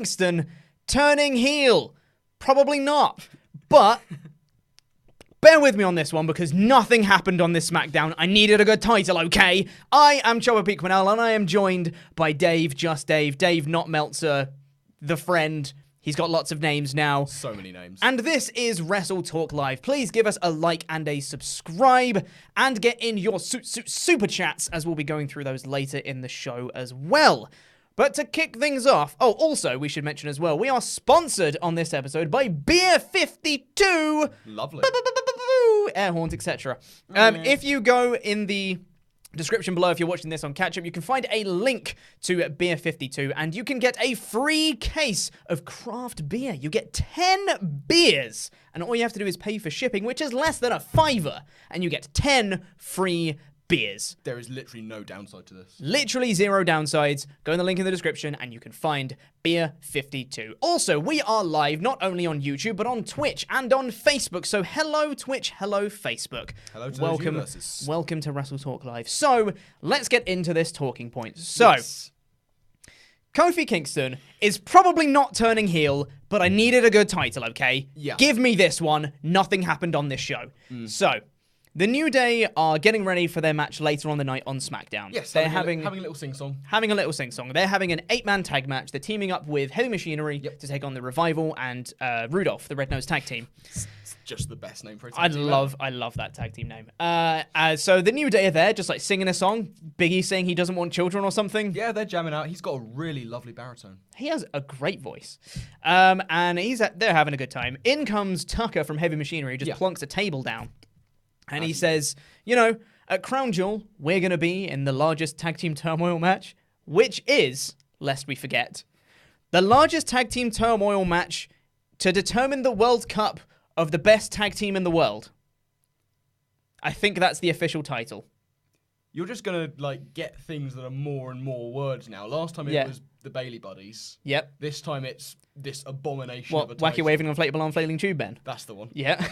Kingston turning heel. Probably not. But bear with me on this one because nothing happened on this SmackDown. I needed a good title, okay? I am Chopper Pequenel and I am joined by Dave, just Dave. Dave, not Meltzer, the friend. He's got lots of names now. So many names. And this is WrestleTalk Live. Please give us a like and a subscribe and get in your super chats as we'll be going through those later in the show as well. But to kick things off, also we should mention as well, we are sponsored on this episode by Beer 52. Lovely. Air horns, etc. If you go in the description below, if you're watching this on catch-up, you can find a link to Beer 52 and you can get a free case of craft beer. You get 10 beers and all you have to do is pay for shipping, which is less than $5, and you get 10 free beers. There is literally no downside to this. Literally zero downsides. Go in the link in the description and you can find Beer 52. Also, we are live not only on YouTube, but on Twitch and on Facebook. So hello Twitch, hello Facebook. Hello to those universes. Welcome to WrestleTalk Live. So, let's get into this talking point. So, yes. Kofi Kingston is probably not turning heel, but I needed a good title, okay? Yeah. Give me this one. Nothing happened on this show. So, the New Day are getting ready for their match later on the night on SmackDown. Yes, they're having a little sing-song. Having a little sing-song. They're having an 8-man tag match. They're teaming up with Heavy Machinery to take on the Revival and Rudolph, the Red-Nosed Tag Team. It's just the best name for a tag team. I love that tag team name. So the New Day are there, just like singing a song. Biggie saying he doesn't want children or something. Yeah, they're jamming out. He's got a really lovely baritone. He has a great voice. And they're having a good time. In comes Tucker from Heavy Machinery, just plonks a table down. And he says, you know, at Crown Jewel, we're going to be in the largest tag team turmoil match, which is, lest we forget, the largest tag team turmoil match to determine the World Cup of the best tag team in the world. I think that's the official title. You're just going to, get things that are more and more words now. Last time it was the Bayley Buddies. Yep. This time it's this abomination of a title. title. Wacky waving inflatable on flailing tube bend? That's the one. Yeah.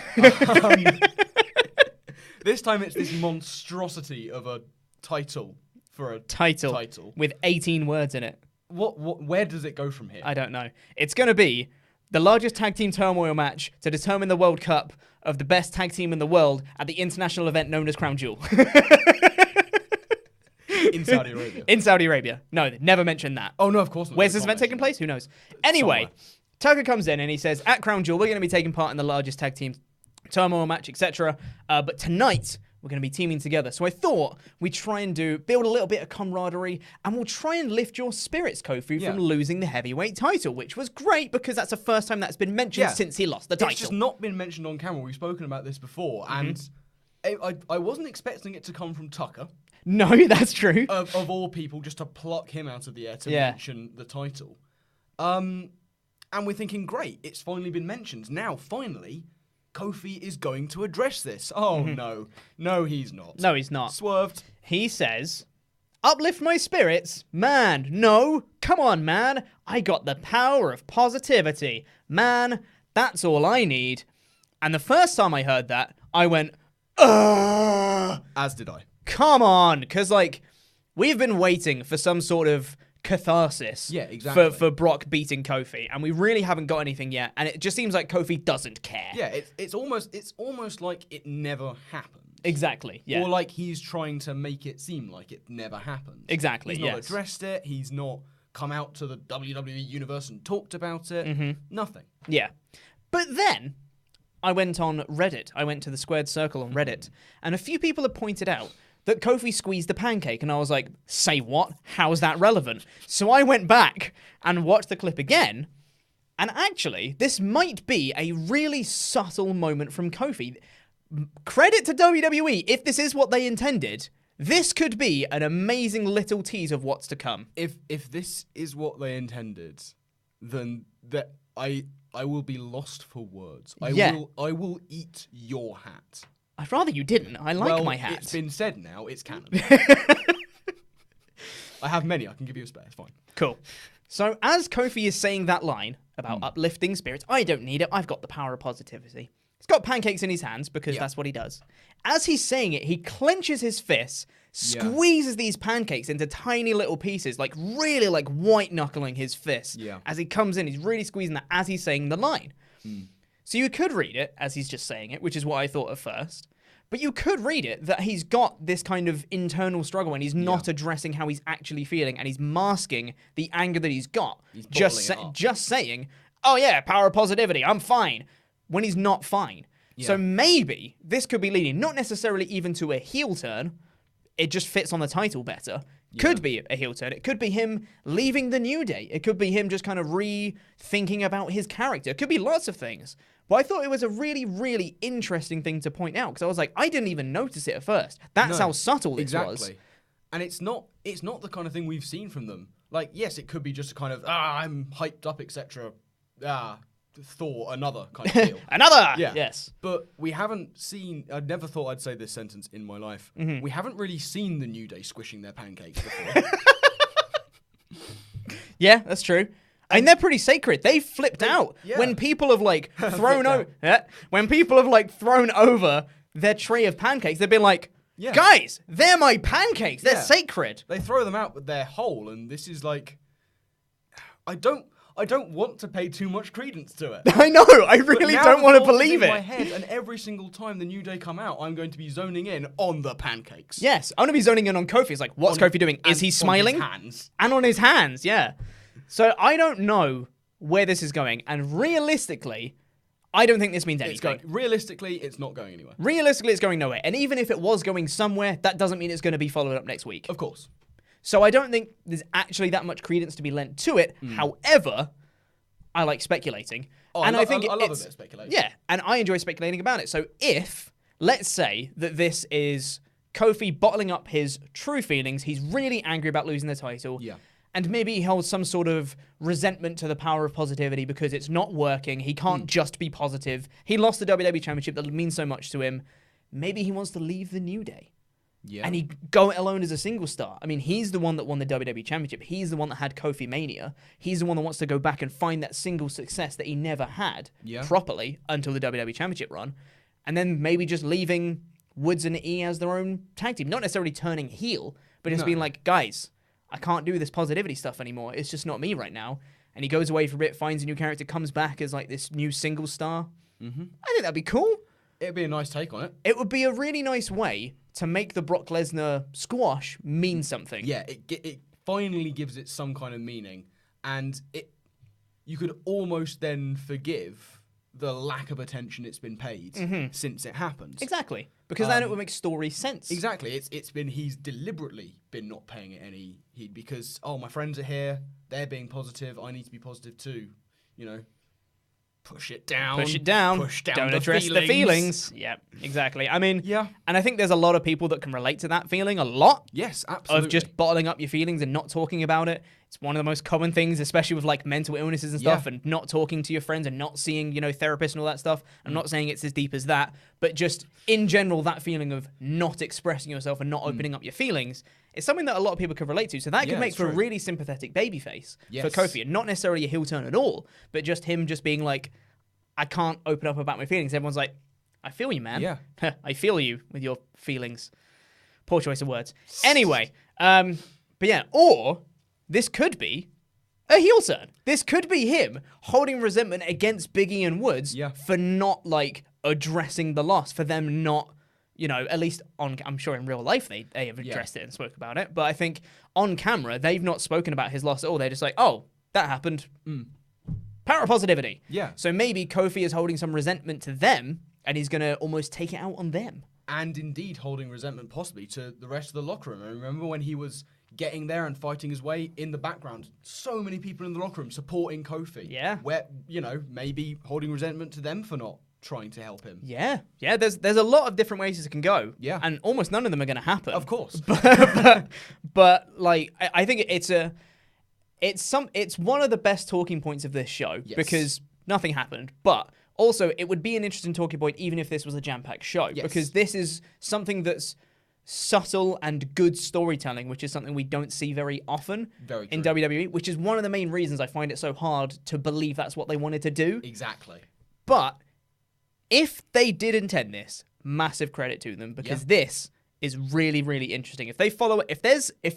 This time it's this monstrosity of a title for a title with 18 words in it. Where does it go from here? I don't know. It's going to be the largest tag team turmoil match to determine the World Cup of the best tag team in the world at the international event known as Crown Jewel. In Saudi Arabia. In Saudi Arabia. No, they never mentioned that. Oh, no, of course not. Where's this event taking place? Who knows? Anyway, somewhere. Tucker comes in and he says, at Crown Jewel, we're going to be taking part in the largest tag team turmoil match, etc. But tonight, we're going to be teaming together. So I thought we'd try and build a little bit of camaraderie, and we'll try and lift your spirits, Kofi, from losing the heavyweight title, which was great because that's the first time that's been mentioned since he lost the title. It's just not been mentioned on camera. We've spoken about this before, and I wasn't expecting it to come from Tucker. No, that's true. Of all people, just to pluck him out of the air to mention the title. And we're thinking, great, it's finally been mentioned. Now, finally, Kofi is going to address this. Oh, no. No, he's not. No, he's not. Swerved. He says, uplift my spirits? Man, no. Come on, man. I got the power of positivity. Man, that's all I need. And the first time I heard that, I went, ugh. As did I. Come on. Because, we've been waiting for some sort of catharsis for Brock beating Kofi, and we really haven't got anything yet, and it just seems like Kofi doesn't care. Yeah, it's almost like it never happened. Exactly, yeah. Or like he's trying to make it seem like it never happened. Exactly, He's not addressed it, he's not come out to the WWE universe and talked about it. Nothing. Yeah. But then, I went on Reddit. I went to the Squared Circle on Reddit, and a few people have pointed out that Kofi squeezed the pancake, and I was like, say what? How is that relevant? So I went back and watched the clip again, and actually, this might be a really subtle moment from Kofi. Credit to WWE, if this is what they intended, this could be an amazing little tease of what's to come. If this is what they intended, then I will be lost for words. I will eat your hat. I'd rather you didn't. I like my hat. It's been said now. It's canon. I have many. I can give you a spare. It's fine. Cool. So as Kofi is saying that line about uplifting spirits, I don't need it. I've got the power of positivity. He's got pancakes in his hands because that's what he does. As he's saying it, he clenches his fists, squeezes these pancakes into tiny little pieces, like really like white knuckling his fist. As he comes in, he's really squeezing that as he's saying the line. So you could read it as he's just saying it, which is what I thought at first. But you could read it that he's got this kind of internal struggle and he's not addressing how he's actually feeling and he's masking the anger that he's got. He's just saying, oh yeah, power of positivity, I'm fine, when he's not fine. So maybe this could be leading not necessarily even to a heel turn. It just fits on the title better. Could be a heel turn. It could be him leaving the New Day. It could be him just kind of rethinking about his character. It could be lots of things. But I thought it was a really, really interesting thing to point out because I was like, I didn't even notice it at first. That's how subtle this was. And it's not the kind of thing we've seen from them. Like, yes, it could be just a kind of, I'm hyped up, etc. Thor, another kind of deal. Another! Yeah. Yes. But we haven't seen, I never thought I'd say this sentence in my life. We haven't really seen the New Day squishing their pancakes before. Yeah, that's true. And they're pretty sacred. They flipped out when people have like thrown over. When people have like thrown over their tray of pancakes, they've been like, guys, they're my pancakes. They're sacred. They throw them out with their whole, and this is like, I don't want to pay too much credence to it. I know. I really don't want to believe it. In my head, and every single time the New Day come out, I'm going to be zoning in on the pancakes. Yes, I'm going to be zoning in on Kofi. It's like, what's Kofi doing? Is he smiling? On his hands. And on his hands, yeah. So I don't know where this is going, and realistically, I don't think this means anything. Realistically, it's not going anywhere. Realistically, it's going nowhere. And even if it was going somewhere, that doesn't mean it's going to be followed up next week. Of course. So I don't think there's actually that much credence to be lent to it. However, I like speculating. I love a bit of speculation. Yeah, and I enjoy speculating about it. So if, let's say that this is Kofi bottling up his true feelings, he's really angry about losing the title. Yeah. And maybe he holds some sort of resentment to the power of positivity because it's not working. He can't just be positive. He lost the WWE Championship that means so much to him. Maybe he wants to leave the New Day. Yeah. And he go it alone as a single star. I mean, he's the one that won the WWE Championship. He's the one that had Kofi Mania. He's the one that wants to go back and find that single success that he never had properly until the WWE Championship run. And then maybe just leaving Woods and E as their own tag team. Not necessarily turning heel, but just being like, guys, I can't do this positivity stuff anymore. It's just not me right now. And he goes away for a bit, finds a new character, comes back as like this new single star. I think that'd be cool. It'd be a nice take on it. It would be a really nice way to make the Brock Lesnar squash mean something. Yeah, it finally gives it some kind of meaning. And you could almost then forgive the lack of attention it's been paid since it happened. Exactly. Because then it would make story sense. Exactly. He's deliberately been not paying it any heed because, my friends are here, they're being positive, I need to be positive too. You know, push it down. Push it down. Push down Don't the address feelings. the feelings. Yeah, exactly. I mean, and I think there's a lot of people that can relate to that feeling a lot. Yes, absolutely. Of just bottling up your feelings and not talking about it. It's one of the most common things, especially with like mental illnesses and stuff, and not talking to your friends and not seeing, therapists and all that stuff. I'm not saying it's as deep as that, but just in general, that feeling of not expressing yourself and not opening up your feelings is something that a lot of people could relate to. So that could make for a really sympathetic babyface for Kofi, and not necessarily a heel turn at all, but just him just being like, I can't open up about my feelings. Everyone's like, I feel you, man. Yeah. I feel you with your feelings. Poor choice of words. Anyway, but yeah, or this could be a heel turn. This could be him holding resentment against Biggie and Woods for not like addressing the loss, for them not, at least I'm sure in real life they have addressed it and spoke about it. But I think on camera, they've not spoken about his loss at all. They're just like, oh, that happened. Power of positivity. Yeah. So maybe Kofi is holding some resentment to them, and he's going to almost take it out on them. And indeed holding resentment possibly to the rest of the locker room. I remember when he was getting there and fighting his way in the background, so many people in the locker room supporting Kofi. Yeah. Where, maybe holding resentment to them for not trying to help him. Yeah. Yeah, there's a lot of different ways this can go. Yeah. And almost none of them are going to happen. Of course. But like, I think it's one of the best talking points of this show because nothing happened, but also it would be an interesting talking point even if this was a jam-packed show because this is something that's subtle and good storytelling, which is something we don't see very often in WWE, which is one of the main reasons I find it so hard to believe that's what they wanted to do. Exactly. But if they did intend this, massive credit to them because this is really, really interesting. If they follow it, if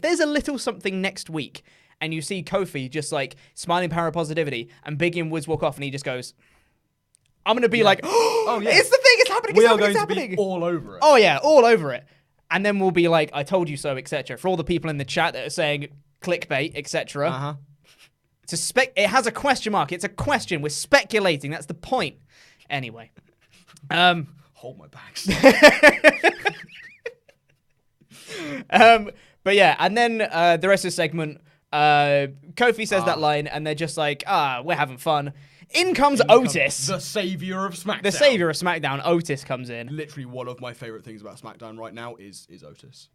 there's a little something next week, and you see Kofi just like smiling power positivity, and Big E and Woods walk off, and he just goes, I'm gonna be like, oh yeah, it's the thing, it's happening, we it's are happening, going it's to happening. be all over it. Oh yeah, all over it. And then we'll be like, I told you so, etc. For all the people in the chat that are saying clickbait, etc. It has a question mark. It's a question. We're speculating. That's the point. Anyway. Hold my bags. But yeah, and then the rest of the segment, Kofi says that line, and they're just like, we're having fun. In comes Otis. The savior of SmackDown. The savior of SmackDown. Otis comes in. Literally one of my favorite things about SmackDown right now is Otis.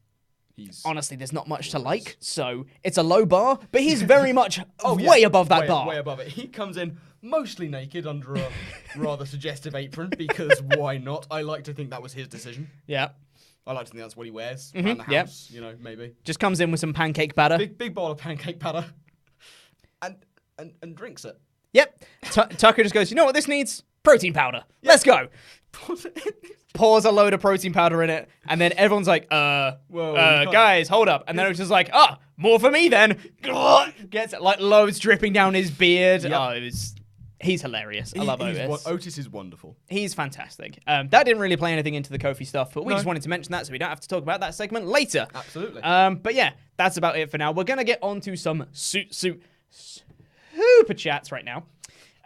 Honestly, there's not much to like, so it's a low bar, but he's very much way above that bar. Way above it. He comes in mostly naked under a rather suggestive apron, because why not? I like to think that was his decision. Yeah. I like to think that's what he wears around the house, maybe. Just comes in with some pancake batter. Big bowl of pancake batter. And drinks it. Yep. Tucker just goes, you know what this needs? Protein powder. Yep. Let's go. Pours a load of protein powder in it, and then everyone's like, guys, hold up. And then it's just like, more for me then. Gets like loads dripping down his beard. Yep. He's hilarious. I love Otis. Otis is wonderful. He's fantastic. That didn't really play anything into the Kofi stuff, but we just wanted to mention that so we don't have to talk about that segment later. Absolutely. But yeah, that's about it for now. We're going to get on to some super chats right now.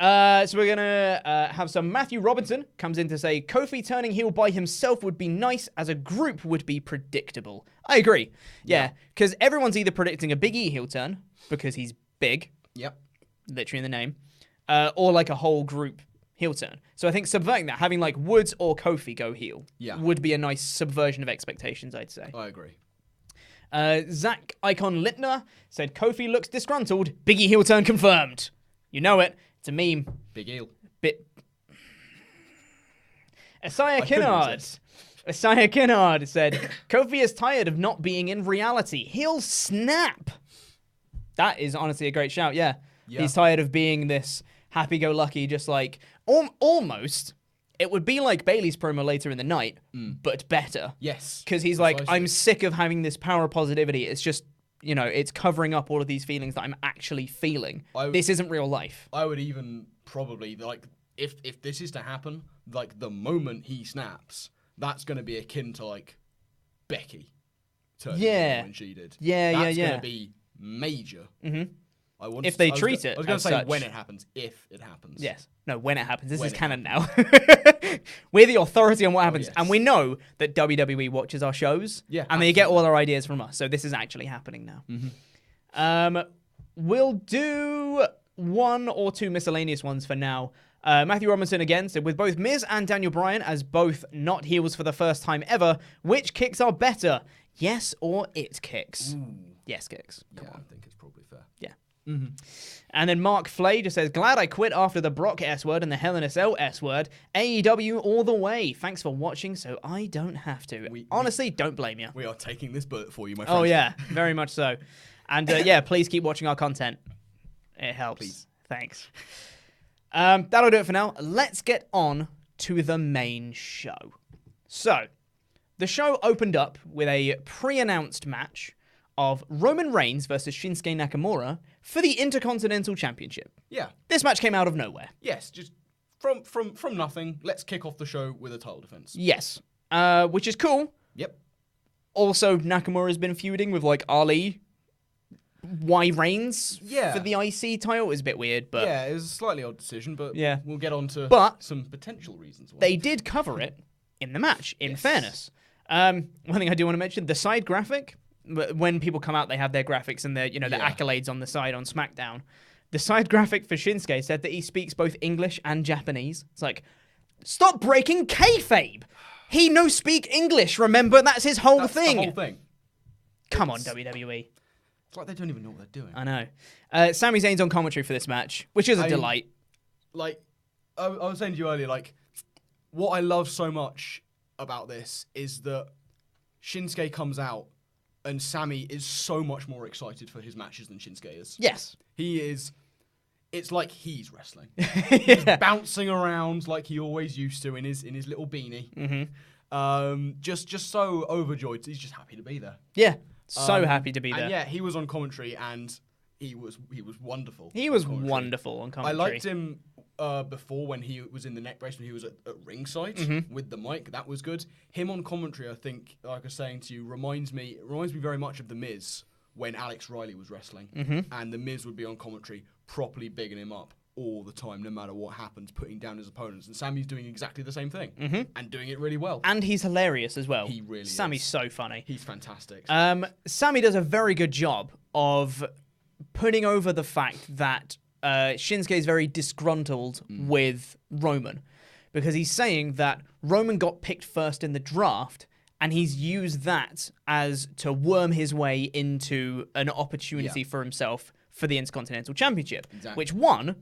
So we're going to have some Matthew Robinson comes in to say, Kofi turning heel by himself would be nice, as a group would be predictable. I agree. Yeah, because everyone's either predicting a Big E heel turn, because he's big. Yep. Literally in the name. Or like a whole group heel turn. So I think subverting that, having like Woods or Kofi go heel, would be a nice subversion of expectations, I'd say. I agree. Zach Icon Littner said, Kofi looks disgruntled, Big E heel turn confirmed. You know it. It's a meme. Big eel. Isaiah Kinnard said, Kofi is tired of not being in reality. He'll snap. That is honestly a great shout, yeah. He's tired of being this happy-go-lucky, just like, almost, it would be like Bayley's promo later in the night, but better. Yes. Because he's like, I'm sick of having this power of positivity. It's just, it's covering up all of these feelings that I'm actually feeling. This isn't real life. I would even probably, like, if this is to happen, like, the moment he snaps, that's going to be akin to, like, Becky turning when she did. That's going to be major. Mm-hmm. If they treat it, I was going to say when it happens, if it happens. Yes. No, when it happens. This is canon now. We're the authority on what happens. Yes. And we know that WWE watches our shows. Yeah. And they get all our ideas from us. So this is actually happening now. Mm-hmm. We'll do one or two miscellaneous ones for now. Matthew Robinson again said, with both Miz and Daniel Bryan as both not heels for the first time ever, which kicks are better? Yes or it kicks? Ooh. Yes kicks. Come on. I think it's probably fair. Yeah. Mm-hmm. And then Mark Flay just says, glad I quit after the Brock S word and the Hell in a Cell S word. AEW all the way. Thanks for watching so I don't have to. Honestly, don't blame you. We are taking this bullet for you, my friend. Oh, yeah. Very much so. And please keep watching our content. It helps. Please. Thanks. That'll do it for now. Let's get on to the main show. So, the show opened up with a pre-announced match of Roman Reigns versus Shinsuke Nakamura for the Intercontinental Championship. Yeah. This match came out of nowhere. Yes, just from nothing. Let's kick off the show with a title defense. Yes. Which is cool. Yep. Also, Nakamura's been feuding with, like, Ali. Why Reigns for the IC title is a bit weird, but... Yeah, it was a slightly odd decision, but we'll get on to some potential reasons why. They did cover it in the match, in fairness. One thing I do want to mention, the side graphic... When people come out, they have their graphics and their, the accolades on the side on SmackDown. The side graphic for Shinsuke said that he speaks both English and Japanese. It's like, stop breaking kayfabe. He no speak English. Remember, that's his whole thing. The whole thing. Come on, WWE. It's like they don't even know what they're doing. I know. Sami Zayn's on commentary for this match, which is a delight. Like, I was saying to you earlier, like, what I love so much about this is that Shinsuke comes out and Sami is so much more excited for his matches than Shinsuke is. Yes. He is. It's like he's wrestling. He's bouncing around like he always used to in his little beanie. Mm-hmm. Just so overjoyed. He's just happy to be there. Yeah, so happy to be there. And yeah, he was on commentary, and he was wonderful. He was wonderful on commentary. I liked him before when he was in the neck brace, when he was at ringside with the mic. That was good. Him on commentary, I think, like I was saying to you, reminds me very much of The Miz when Alex Riley was wrestling, and The Miz would be on commentary, properly bigging him up all the time, no matter what happens, putting down his opponents. And Sammy's doing exactly the same thing, and doing it really well. And he's hilarious as well. He really Sammy's is. so funny. He's fantastic. Sammy does a very good job of putting over the fact that Shinsuke is very disgruntled with Roman, because he's saying that Roman got picked first in the draft, and he's used that as to worm his way into an opportunity for himself for the Intercontinental Championship, which one,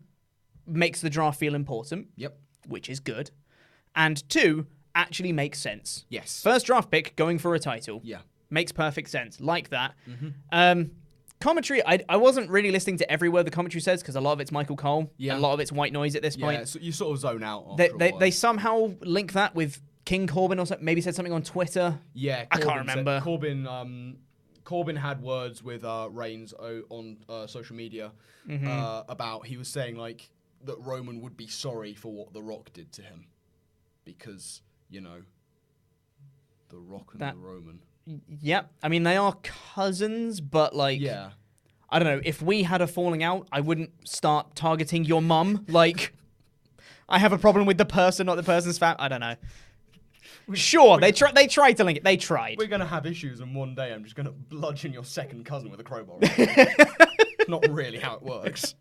makes the draft feel important, which is good, and two, actually makes sense. Yes. First draft pick going for a title. Yeah. Makes perfect sense. Like that. Commentary, I wasn't really listening to every word the commentary says, because a lot of it's Michael Cole, and a lot of it's white noise at this point. Yeah, so you sort of zone out. They somehow link that with King Corbin, or something, maybe said something on Twitter. Yeah, I can't remember. Corbin had words with Reigns on social media about, he was saying like that Roman would be sorry for what The Rock did to him, because The Rock and the Roman. Yep. I mean, they are cousins, but like, I don't know. If we had a falling out, I wouldn't start targeting your mum. Like, I have a problem with the person, not the person's family. I don't know. Sure, they tried to link it. They tried. We're going to have issues, and one day I'm just going to bludgeon your second cousin with a crowbar. Not really how it works.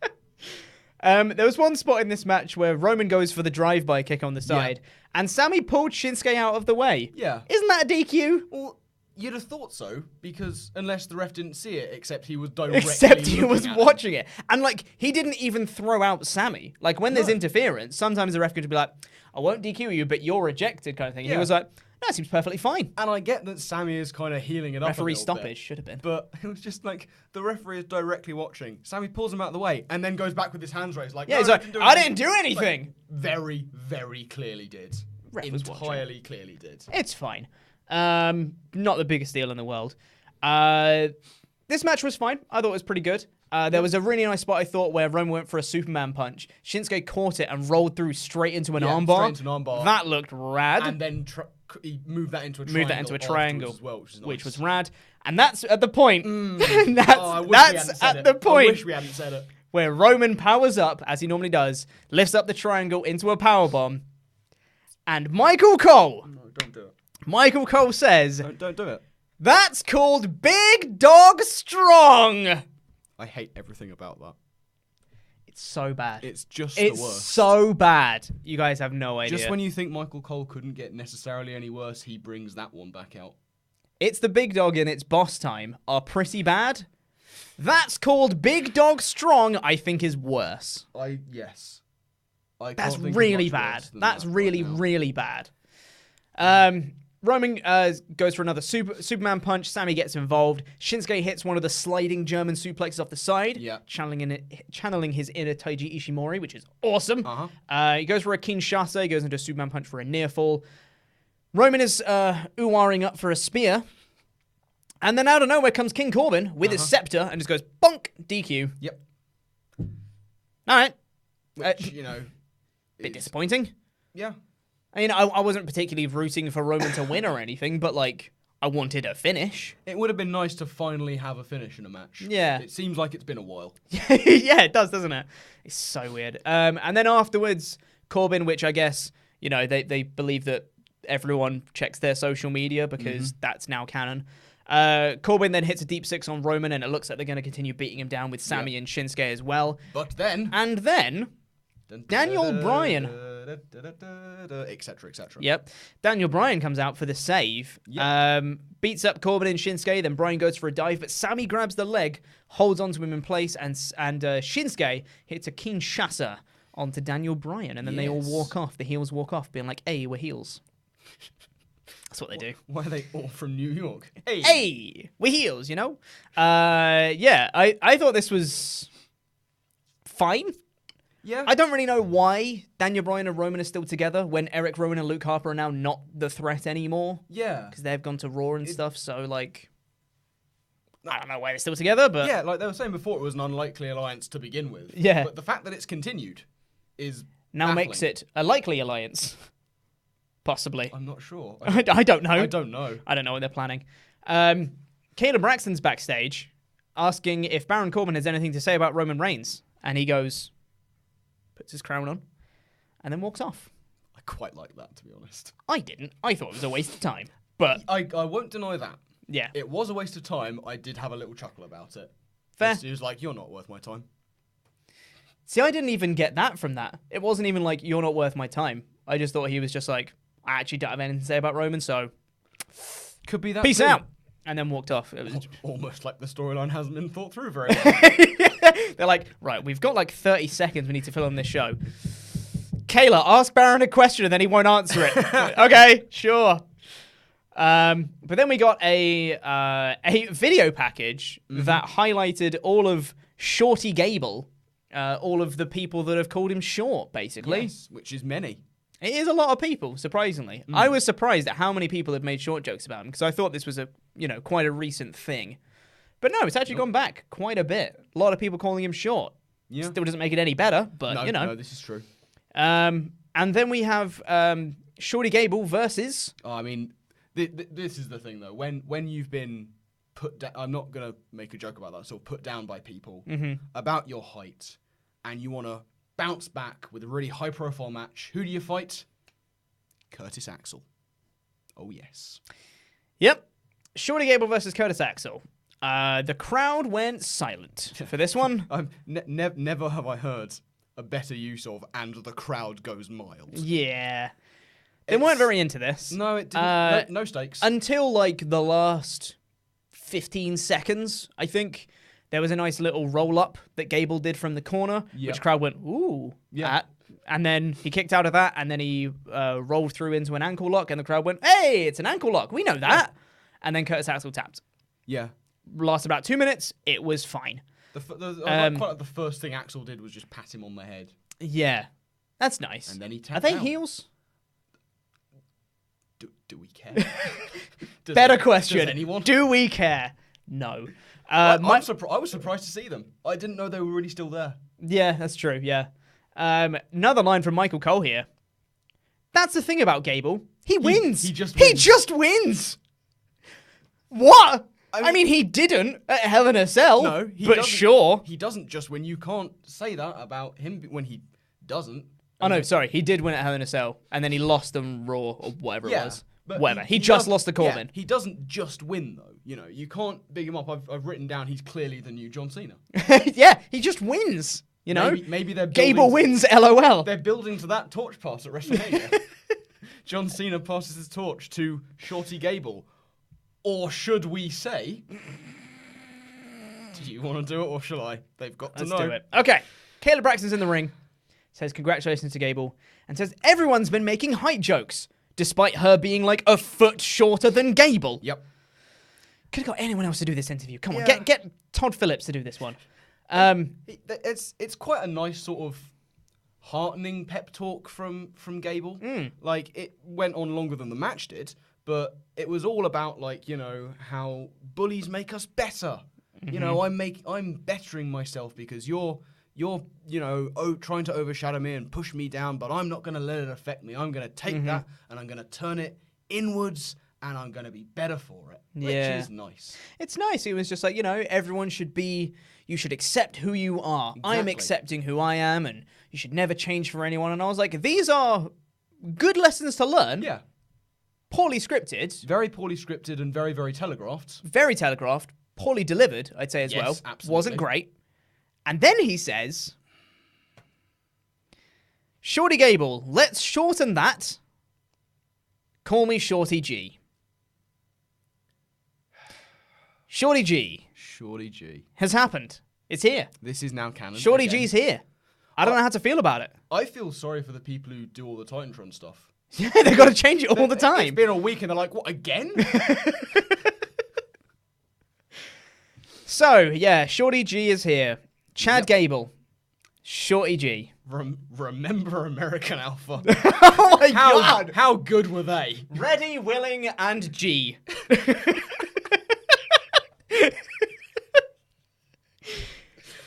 There was one spot in this match where Roman goes for the drive-by kick on the side, and Sammy pulled Shinsuke out of the way. Yeah. Isn't that a DQ? Well, you'd have thought so, because unless the ref didn't see it, except he was directly watching it. And, like, he didn't even throw out Sammy. Like, when there's interference, sometimes the ref could be like, I won't DQ you, but you're ejected, kind of thing. Yeah. He was like, that seems perfectly fine. And I get that Sammy is kind of healing it up Referee a little stoppage bit, should have been. But it was just like, the referee is directly watching. Sammy pulls him out of the way, and then goes back with his hands raised. Like, yeah, he's like, I didn't do anything. Like, very, very clearly did. Ref was entirely clearly did. It's fine. Not the biggest deal in the world. This match was fine. I thought it was pretty good. There was a really nice spot, I thought, where Roman went for a Superman punch. Shinsuke caught it and rolled through straight into an armbar. Straight into an armbar. That looked rad. And then he moved that into a triangle. As well, which was rad. And that's at the point. That's at the point. I wish we hadn't said it. Where Roman powers up, as he normally does, lifts up the triangle into a powerbomb. And Michael Cole. No, don't do it. Michael Cole says, Don't do it. That's called Big Dog Strong. I hate everything about that. It's so bad. It's just the worst. It's so bad. You guys have no idea. Just when you think Michael Cole couldn't get necessarily any worse, he brings that one back out. It's the Big Dog and its Boss Time are pretty bad. That's called Big Dog Strong, I think is worse. Yes. That's really bad. That's really, really bad. Roman goes for another Superman punch. Sammy gets involved. Shinsuke hits one of the sliding German suplexes off the side, channeling his inner Taiji Ishimori, which is awesome. He goes for a Kinshasa. He goes into a Superman punch for a near fall. Roman is ooh-ahing up for a spear. And then out of nowhere comes King Corbin with his scepter and just goes, bonk, DQ. Yep. All right. Which, bit disappointing. Yeah. I mean, I wasn't particularly rooting for Roman to win or anything, but, like, I wanted a finish. It would have been nice to finally have a finish in a match. Yeah. It seems like it's been a while. Yeah, it does, doesn't it? It's so weird. And then afterwards, Corbin, which I guess, they believe that everyone checks their social media because that's now canon. Corbin then hits a deep six on Roman, and it looks like they're going to continue beating him down with Sammy and Shinsuke as well. But then... And then... Daniel Bryan... etc. Yep. Daniel Bryan comes out for the save. Yep. Beats up Corbin and Shinsuke. Then Bryan goes for a dive, but Sammy grabs the leg, holds onto him in place, and Shinsuke hits a Kinshasa onto Daniel Bryan, and then they all walk off. The heels walk off, being like, "Hey, we're heels." That's what they do. Why are they all from New York? Hey, we're heels, I thought this was fine. Yeah. I don't really know why Daniel Bryan and Roman are still together when Eric Rowan and Luke Harper are now not the threat anymore. Yeah. Because they've gone to Raw and stuff, so, like... I don't know why they're still together, but... Yeah, like they were saying before, it was an unlikely alliance to begin with. Yeah. But the fact that it's continued is now baffling. makes it a likely alliance. Possibly. I'm not sure. I don't know. I don't know. I don't know what they're planning. Caleb Braxton's backstage asking if Baron Corbin has anything to say about Roman Reigns. And he goes, puts his crown on, and then walks off. I quite like that, to be honest. I didn't. I thought it was a waste of time. But I won't deny that. yeah. It was a waste of time. I did have a little chuckle about it. Fair. He was like, you're not worth my time. See, I didn't even get that from that. It wasn't even like, you're not worth my time. I just thought he was just like, I actually don't have anything to say about Roman, so Could be that. peace too. out. And then walked off. It was Almost like the storyline hasn't been thought through very well. They're like, right, we've got like 30 seconds we need to fill on this show. Kayla, ask Baron a question and then he won't answer it. Okay, sure. But then we got a video package that highlighted all of Shorty Gable, all of the people that have called him short, basically. Yes, which is many. It is a lot of people, surprisingly. I was surprised at how many people have made short jokes about him because I thought this was quite a recent thing. But no, it's actually gone back quite a bit. A lot of people calling him short. Yeah. Still doesn't make it any better, but No, this is true. And then we have Shorty Gable versus... Oh, I mean, this is the thing, though. When you've been put down... I'm not going to make a joke about that. So put down by people about your height, and you want to bounce back with a really high-profile match. Who do you fight? Curtis Axel. Oh, yes. Yep. Shorty Gable versus Curtis Axel. The crowd went silent for this one. Never have I heard a better use of "and the crowd goes mild." Yeah. They weren't very into this. No, it didn't. No stakes. Until, like, the last 15 seconds, I think. There was a nice little roll-up that Gable did from the corner, which the crowd went, ooh, at. And then he kicked out of that, and then he rolled through into an ankle lock, and the crowd went, hey, it's an ankle lock. We know that. Yeah. And then Curtis Axel tapped. Yeah. Lasted about 2 minutes. It was fine. Quite like the first thing Axel did was just pat him on the head. Yeah. That's nice. And then he tapped Are they out. Heels? Do we care? Better question. Does anyone? Do we care? No. I was surprised to see them. I didn't know they were really still there. Yeah, that's true, yeah. Another line from Michael Cole here. That's the thing about Gable. He wins. He just wins. What? I mean, he didn't at Hell in a Cell. No, but sure. He doesn't just win. You can't say that about him when he doesn't. Oh, no, sorry. He did win at Hell in a Cell, and then he lost on Raw or whatever it was. But whatever. He just lost to Corbin. Yeah, he doesn't just win, though. You can't big him up. I've written down he's clearly the new John Cena. Yeah, he just wins. Maybe they're Gable wins, LOL. They're building to that torch pass at WrestleMania. John Cena passes his torch to Shorty Gable. Or should we say... Do you want to do it or shall I? They've got to know. Let's do it. Okay. Caleb Braxton's in the ring. Says congratulations to Gable. And says everyone's been making height jokes. Despite her being like a foot shorter than Gable. Yep. Could have got anyone else to do this interview. Come on, get Todd Phillips to do this one. It's quite a nice sort of heartening pep talk from Gable. Like, it went on longer than the match did, but it was all about, like, how bullies make us better. I'm bettering myself because you're trying to overshadow me and push me down, but I'm not going to let it affect me. I'm going to take that and I'm going to turn it inwards and I'm going to be better for it, which is nice. It's nice. It was just like, everyone you should accept who you are. Exactly. I'm accepting who I am and you should never change for anyone. And I was like, these are good lessons to learn. Yeah. Poorly scripted. Very poorly scripted and very, very telegraphed. Very telegraphed. Poorly delivered, I'd say as well. Absolutely. Wasn't great. And then he says, Shorty Gable, let's shorten that. Call me Shorty G. Shorty G. Shorty G. Has happened. It's here. This is now canon. Shorty again. G's here. I don't know how to feel about it. I feel sorry for the people who do all the Titantron stuff. Yeah, they've got to change it all the time. It's been a week and they're like, what, again? So, yeah, Shorty G is here. Chad Gable. Shorty G. Remember American Alpha. Oh my God! How good were they? Ready, willing, and G.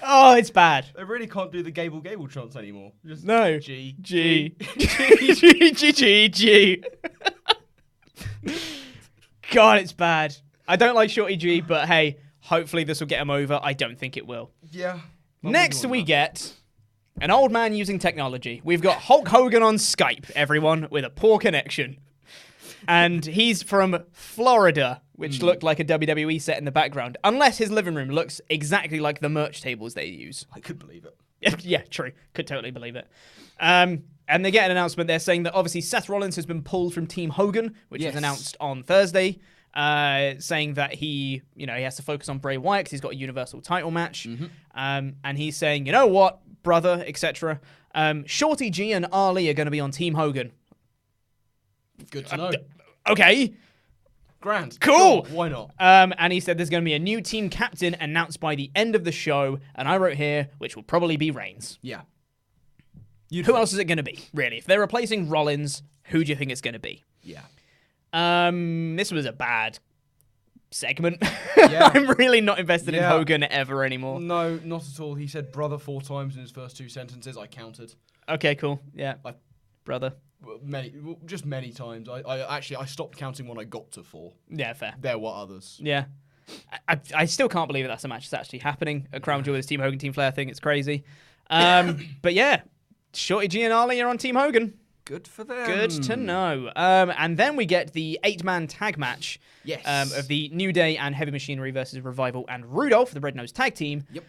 Oh, it's bad. They really can't do the Gable chants anymore. Just No. G. G. G. God, it's bad. I don't like Shorty G, but hey, hopefully this will get him over. I don't think it will. Yeah. Next, we get an old man using technology. We've got Hulk Hogan on Skype, everyone, with a poor connection. And he's from Florida, which looked like a WWE set in the background. Unless his living room looks exactly like the merch tables they use. I could believe it. Yeah, true. Could totally believe it. And they get an announcement. They're saying that obviously Seth Rollins has been pulled from Team Hogan, which was announced on Thursday, saying that he has to focus on Bray Wyatt because he's got a Universal title match. And he's saying, you know what, brother, etc. Shorty G and Ali are going to be on Team Hogan. Good to know. Okay. Grand. Cool. Sure, why not? And he said there's going to be a new team captain announced by the end of the show. And I wrote here, which will probably be Reigns. Yeah. Who else is it going to be, really? If they're replacing Rollins, who do you think it's going to be? Yeah. This was a bad segment. Yeah. I'm really not invested in Hogan ever anymore. No, not at all. He said brother 4 times in his first 2 sentences. I counted. Okay, cool. Yeah. Brother. Many times. I stopped counting when I got to 4. Yeah, fair. There were others. Yeah. I still can't believe that's a match that's actually happening. A Crown Jewel with Team Hogan, Team Flair thing. It's crazy. But yeah, Shorty G and Ali are on Team Hogan. Good for them. Good to know. And then we get the 8-man tag match of the New Day and Heavy Machinery versus Revival and Rudolph, the Red Nose Tag Team. Yep.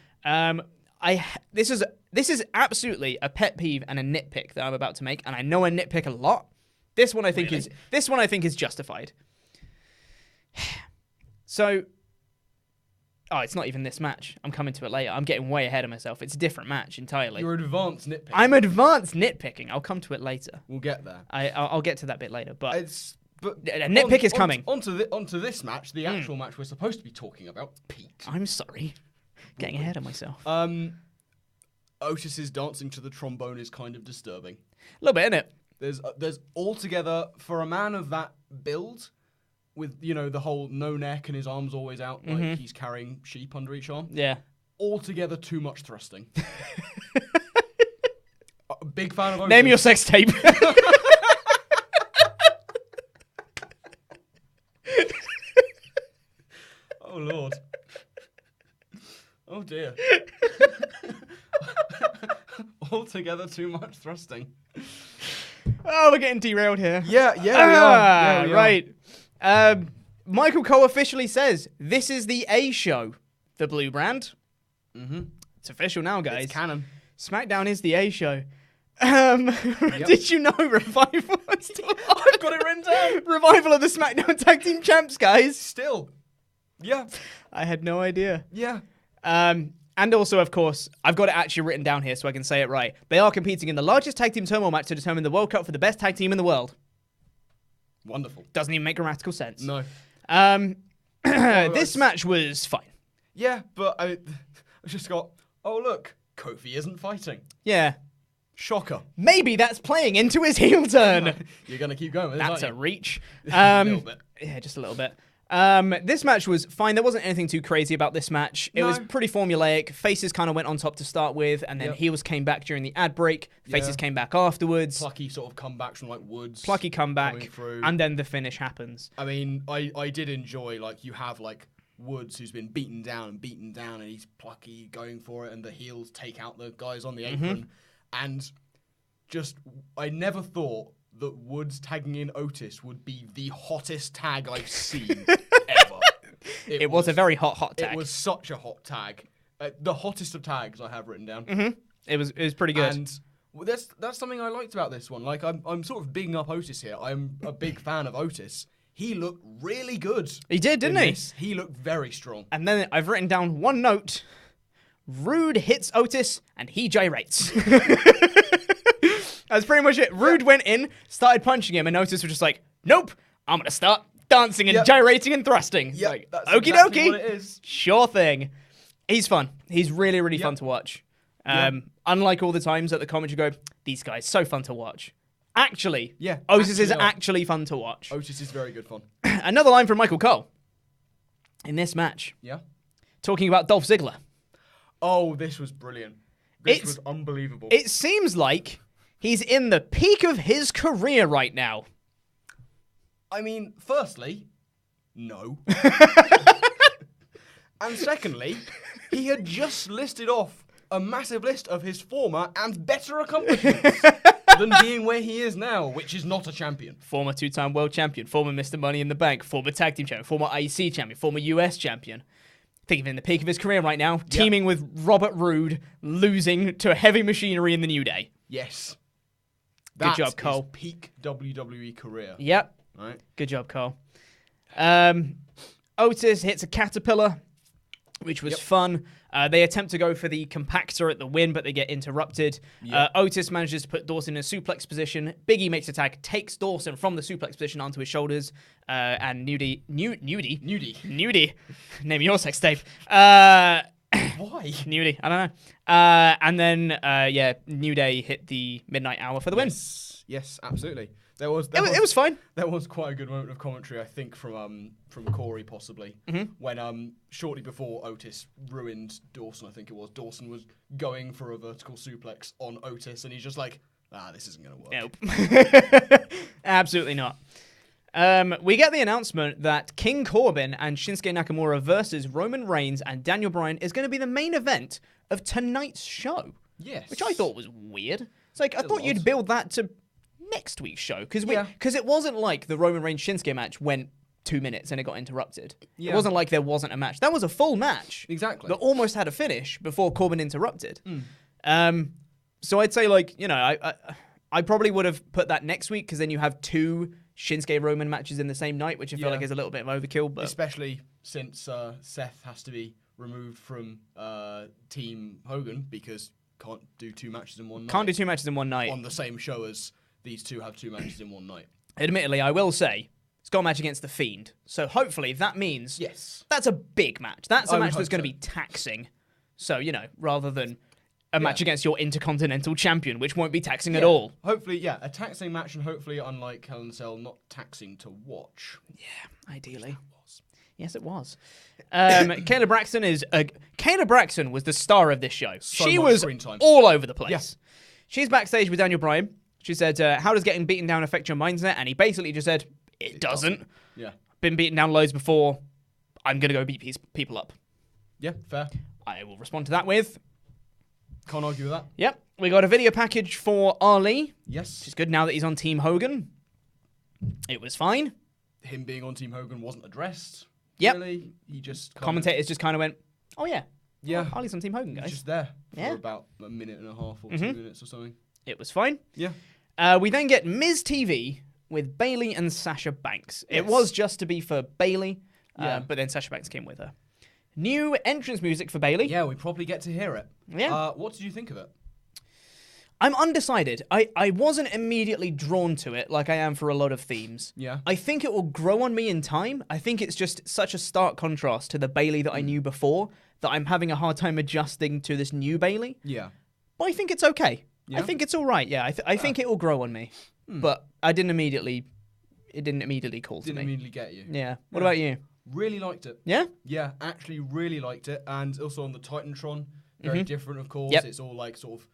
This is absolutely a pet peeve and a nitpick that I'm about to make, and I know I nitpick a lot. This one I think is justified. So, it's not even this match. I'm coming to it later. I'm getting way ahead of myself. It's a different match entirely. You're advanced nitpicking. I'm advanced nitpicking. I'll come to it later. We'll get there. I'll get to that bit later. But a nitpick nitpick is coming. Onto this match, the actual match we're supposed to be talking about, Pete. I'm sorry. Getting ahead of myself. Otis's dancing to the trombone is kind of disturbing. A little bit, innit? There's altogether, for a man of that build, with, the whole no neck and his arms always out, like he's carrying sheep under each arm. Yeah. Altogether too much thrusting. Big fan of Otis. Name your sex tape. Oh, Lord. Oh, dear. Altogether too much thrusting. Oh, we're getting derailed here. Yeah, we are. Right. Michael Cole officially says, this is the A show, the blue brand. Mm-hmm. It's official now, guys. It's canon. SmackDown is the A show. Did you know Revival? I've got it written down. Revival of the SmackDown Tag Team Champs, guys. Still. Yeah. I had no idea. Yeah. And also, of course, I've got it actually written down here so I can say it right. They are competing in the largest tag team turmoil match to determine the World Cup for the best tag team in the world. Wonderful. Doesn't even make grammatical sense. No. This match was fine. Yeah, but I just got, oh, look, Kofi isn't fighting. Yeah. Shocker. Maybe that's playing into his heel turn. You're going to keep going with this, That's aren't a you? reach. A little bit. Yeah, just a little bit. This match was fine. There wasn't anything too crazy about this match. It was pretty formulaic. Faces kind of went on top to start with, and then heels came back during the ad break. Faces came back afterwards. Plucky sort of comebacks from like Woods. Plucky comeback, and then the finish happens. I mean, I did enjoy, like, you have like Woods who's been beaten down, and he's plucky going for it, and the heels take out the guys on the apron, and just I never thought that Woods tagging in Otis would be the hottest tag I've seen ever. It was a very hot tag. It was such a hot tag. The hottest of tags I have written down. Mm-hmm. It was pretty good. And that's something I liked about this one. Like, I'm sort of bigging up Otis here. I'm a big fan of Otis. He looked really good. He did, didn't he? He looked very strong. And then I've written down one note. Roode hits Otis, and he gyrates. That's pretty much it. Roode went in, started punching him, and Otis was just like, nope, I'm going to start dancing and gyrating and thrusting. Yeah, like, that's okie exactly dokie. what it is. Sure thing. He's fun. He's really, really fun to watch. Unlike all the times that the commentary go, these guys, so fun to watch. Actually, Yeah, Otis is actually are. actually fun to watch. Otis is very good fun. Another line from Michael Cole in this match, Yeah. talking about Dolph Ziggler. Oh, this was brilliant. This It's- was unbelievable. It seems like he's in the peak of his career right now. I mean, firstly, no. And secondly, he had just listed off a massive list of his former and better accomplishments than being where he is now, which is not a champion. Former 2-time world champion, former Mr. Money in the Bank, former tag team champion, former IC champion, former US champion. Think of him in the peak of his career right now, teaming with Robert Roode, losing to Heavy Machinery in the New Day. Yes. Good job, That Cole. is peak WWE career. Yep. Right? Good job, Cole. Otis hits a caterpillar, which was fun. They attempt to go for the compactor at the win, but they get interrupted. Otis manages to put Dawson in a suplex position. Big E makes a tag, takes Dawson from the suplex position onto his shoulders. And Nudie. Name your sex tape. Why? Nudie. I don't know. And then, New Day hit the midnight hour for the win. Yes, absolutely. It was fine. There was quite a good moment of commentary, I think, from Corey possibly, when shortly before Otis ruined Dawson. I think it was Dawson was going for a vertical suplex on Otis, and he's just like, this isn't going to work. Nope. Absolutely not. We get the announcement that King Corbin and Shinsuke Nakamura versus Roman Reigns and Daniel Bryan is going to be the main event of tonight's show. Yes, which I thought was weird. It's like I thought you'd build that to next week's show because it wasn't like the Roman Reigns Shinsuke match went 2 minutes and it got interrupted. It wasn't like there wasn't a match. That was a full match. Exactly. That almost had a finish before Corbin interrupted. So I'd say I probably would have put that next week because then you have 2 Shinsuke Roman matches in the same night, which I feel like is a little bit of overkill. But especially since Seth has to be removed from Team Hogan because can't do 2 matches in one night. Can't do 2 matches in one night. On the same show as these 2 have 2 matches in one night. Admittedly, I will say, it's got a match against The Fiend. So hopefully that means that's a big match. That's a match that's going to be taxing. So, rather than a match against your Intercontinental Champion, which won't be taxing at all. Hopefully, a taxing match, and hopefully, unlike Hell in a Cell, not taxing to watch. Yeah, ideally. Yes, it was. Kayla Braxton was the star of this show. She was all over the place. Yeah. She's backstage with Daniel Bryan. She said, how does getting beaten down affect your mindset? And he basically just said, it doesn't. Yeah. Been beaten down loads before. I'm going to go beat people up. Yeah, fair. I will respond to that with... Can't argue with that. Yep. We got a video package for Ali. Yes. Which is good now that he's on Team Hogan. It was fine. Him being on Team Hogan wasn't addressed. Yep. Really. He just... Commentators just kind of went, oh yeah. Yeah. Oh, Ali's on Team Hogan, guys. He's just there for about a minute and a half or 2 minutes or something. It was fine. Yeah. We then get MizTV with Bayley and Sasha Banks. Yes. It was just to be for Bayley, but then Sasha Banks came with her. New entrance music for Bayley. Yeah, we probably get to hear it. Yeah. What did you think of it? I'm undecided. I wasn't immediately drawn to it like I am for a lot of themes. Yeah. I think it will grow on me in time. I think it's just such a stark contrast to the Bayley that I knew before that I'm having a hard time adjusting to this new Bayley. Yeah. But I think it's okay. Yeah? I think it's all right. Yeah, I think it will grow on me. But it didn't immediately call to me. Didn't immediately get you. Yeah. What about you? Really liked it. Yeah? Yeah, actually really liked it. And also on the Titantron, very different, of course. Yep. It's all like sort of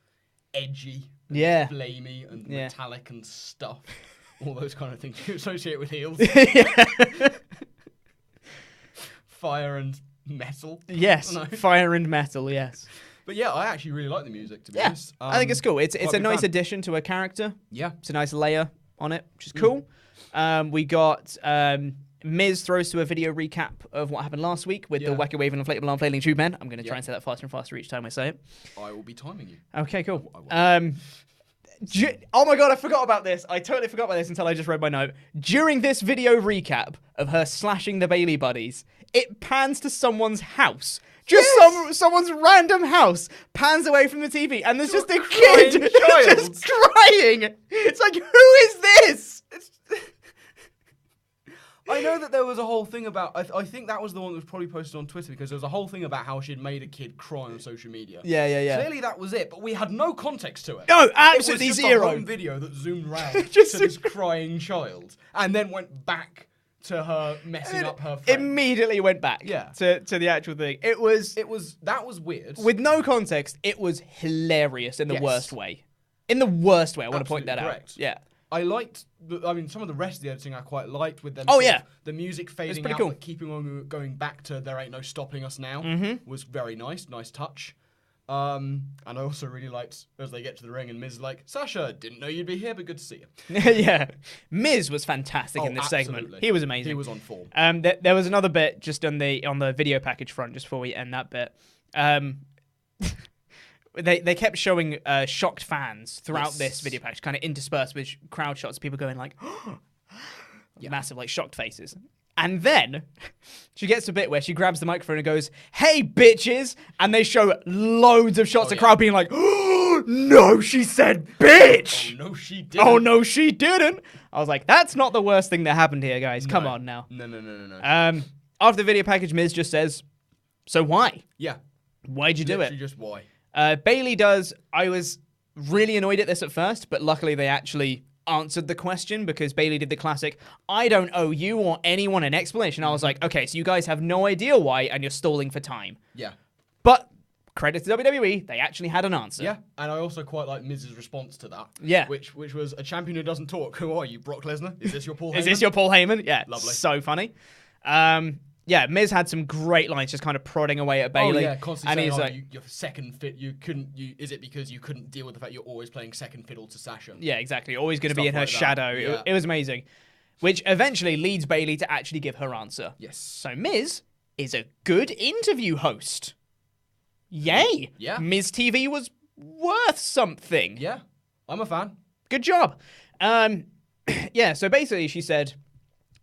edgy, and flamey, and metallic and stuff. All those kind of things you associate with heels. Fire and metal. Yes, fire and metal, yes. But yeah, I actually really like the music, to be honest. I think it's cool. It's a nice addition to a character. Yeah. It's a nice layer on it, which is cool. We got Miz throws to a video recap of what happened last week with the wacky waving inflatable arm flailing tube men. I'm going to try and say that faster and faster each time I say it. I will be timing you. Okay, cool. Oh my god, I forgot about this. I totally forgot about this until I just read my note. During this video recap of her slashing the Bayley buddies, it pans to someo's house. Just someone's random house pans away from the TV, and there's just a kid just crying. It's like, who is this? I know that there was a whole thing about... I think that was the one that was probably posted on Twitter because there was a whole thing about how she'd made a kid cry on social media. Yeah. Clearly that was it, but we had no context to it. No, absolutely it was just zero. A home video that zoomed round to this crying child and then went back to her messing up her friend. Immediately went back to the actual thing. That was weird. With no context, it was hilarious in the worst way. In the worst way, I want to point that out. Yeah. I liked, some of the rest of the editing I quite liked with them. The music fading out, cool. but keeping on going back to "There Ain't No Stopping Us Now" was very nice touch. And I also really liked as they get to the ring and Miz is like, Sasha, didn't know you'd be here, but good to see you. Yeah, Miz was fantastic in this segment. He was amazing. He was on form. There was another bit just on the video package front, just before we end that bit. They kept showing shocked fans throughout this video package, kind of interspersed with crowd shots of people going like, massive, like, shocked faces. And then she gets to a bit where she grabs the microphone and goes, "Hey, bitches!" And they show loads of shots of crowd being like, "Oh, no, she said bitch!" Oh, no, she didn't. Oh, no, she didn't. I was like, that's not the worst thing that happened here, guys. No. Come on now. No. After the video package, Miz just says, "So why? Yeah. Why'd you do it?" Just why. Bayley does. I was really annoyed at this at first, but luckily they actually answered the question because Bayley did the classic, "I don't owe you or anyone an explanation." I was like, okay, so you guys have no idea why and you're stalling for time. Yeah. But credit to WWE, they actually had an answer. Yeah, and I also quite like Miz's response to that. Yeah. Which was, "A champion who doesn't talk. Who are you, Brock Lesnar? Is this your Paul Heyman?" Is this your Paul Heyman? Yeah. Lovely. So funny. Yeah, Miz had some great lines just kind of prodding away at Bayley. Oh, yeah, constantly and saying, he's like, you're second fit. Is it because you couldn't deal with the fact you're always playing second fiddle to Sasha? Yeah, exactly. Always going to be in her like shadow. Yeah. It was amazing. Which eventually leads Bayley to actually give her answer. Yes. So Miz is a good interview host. Yay. Yeah. MizTV was worth something. Yeah, I'm a fan. Good job. Yeah, so basically she said,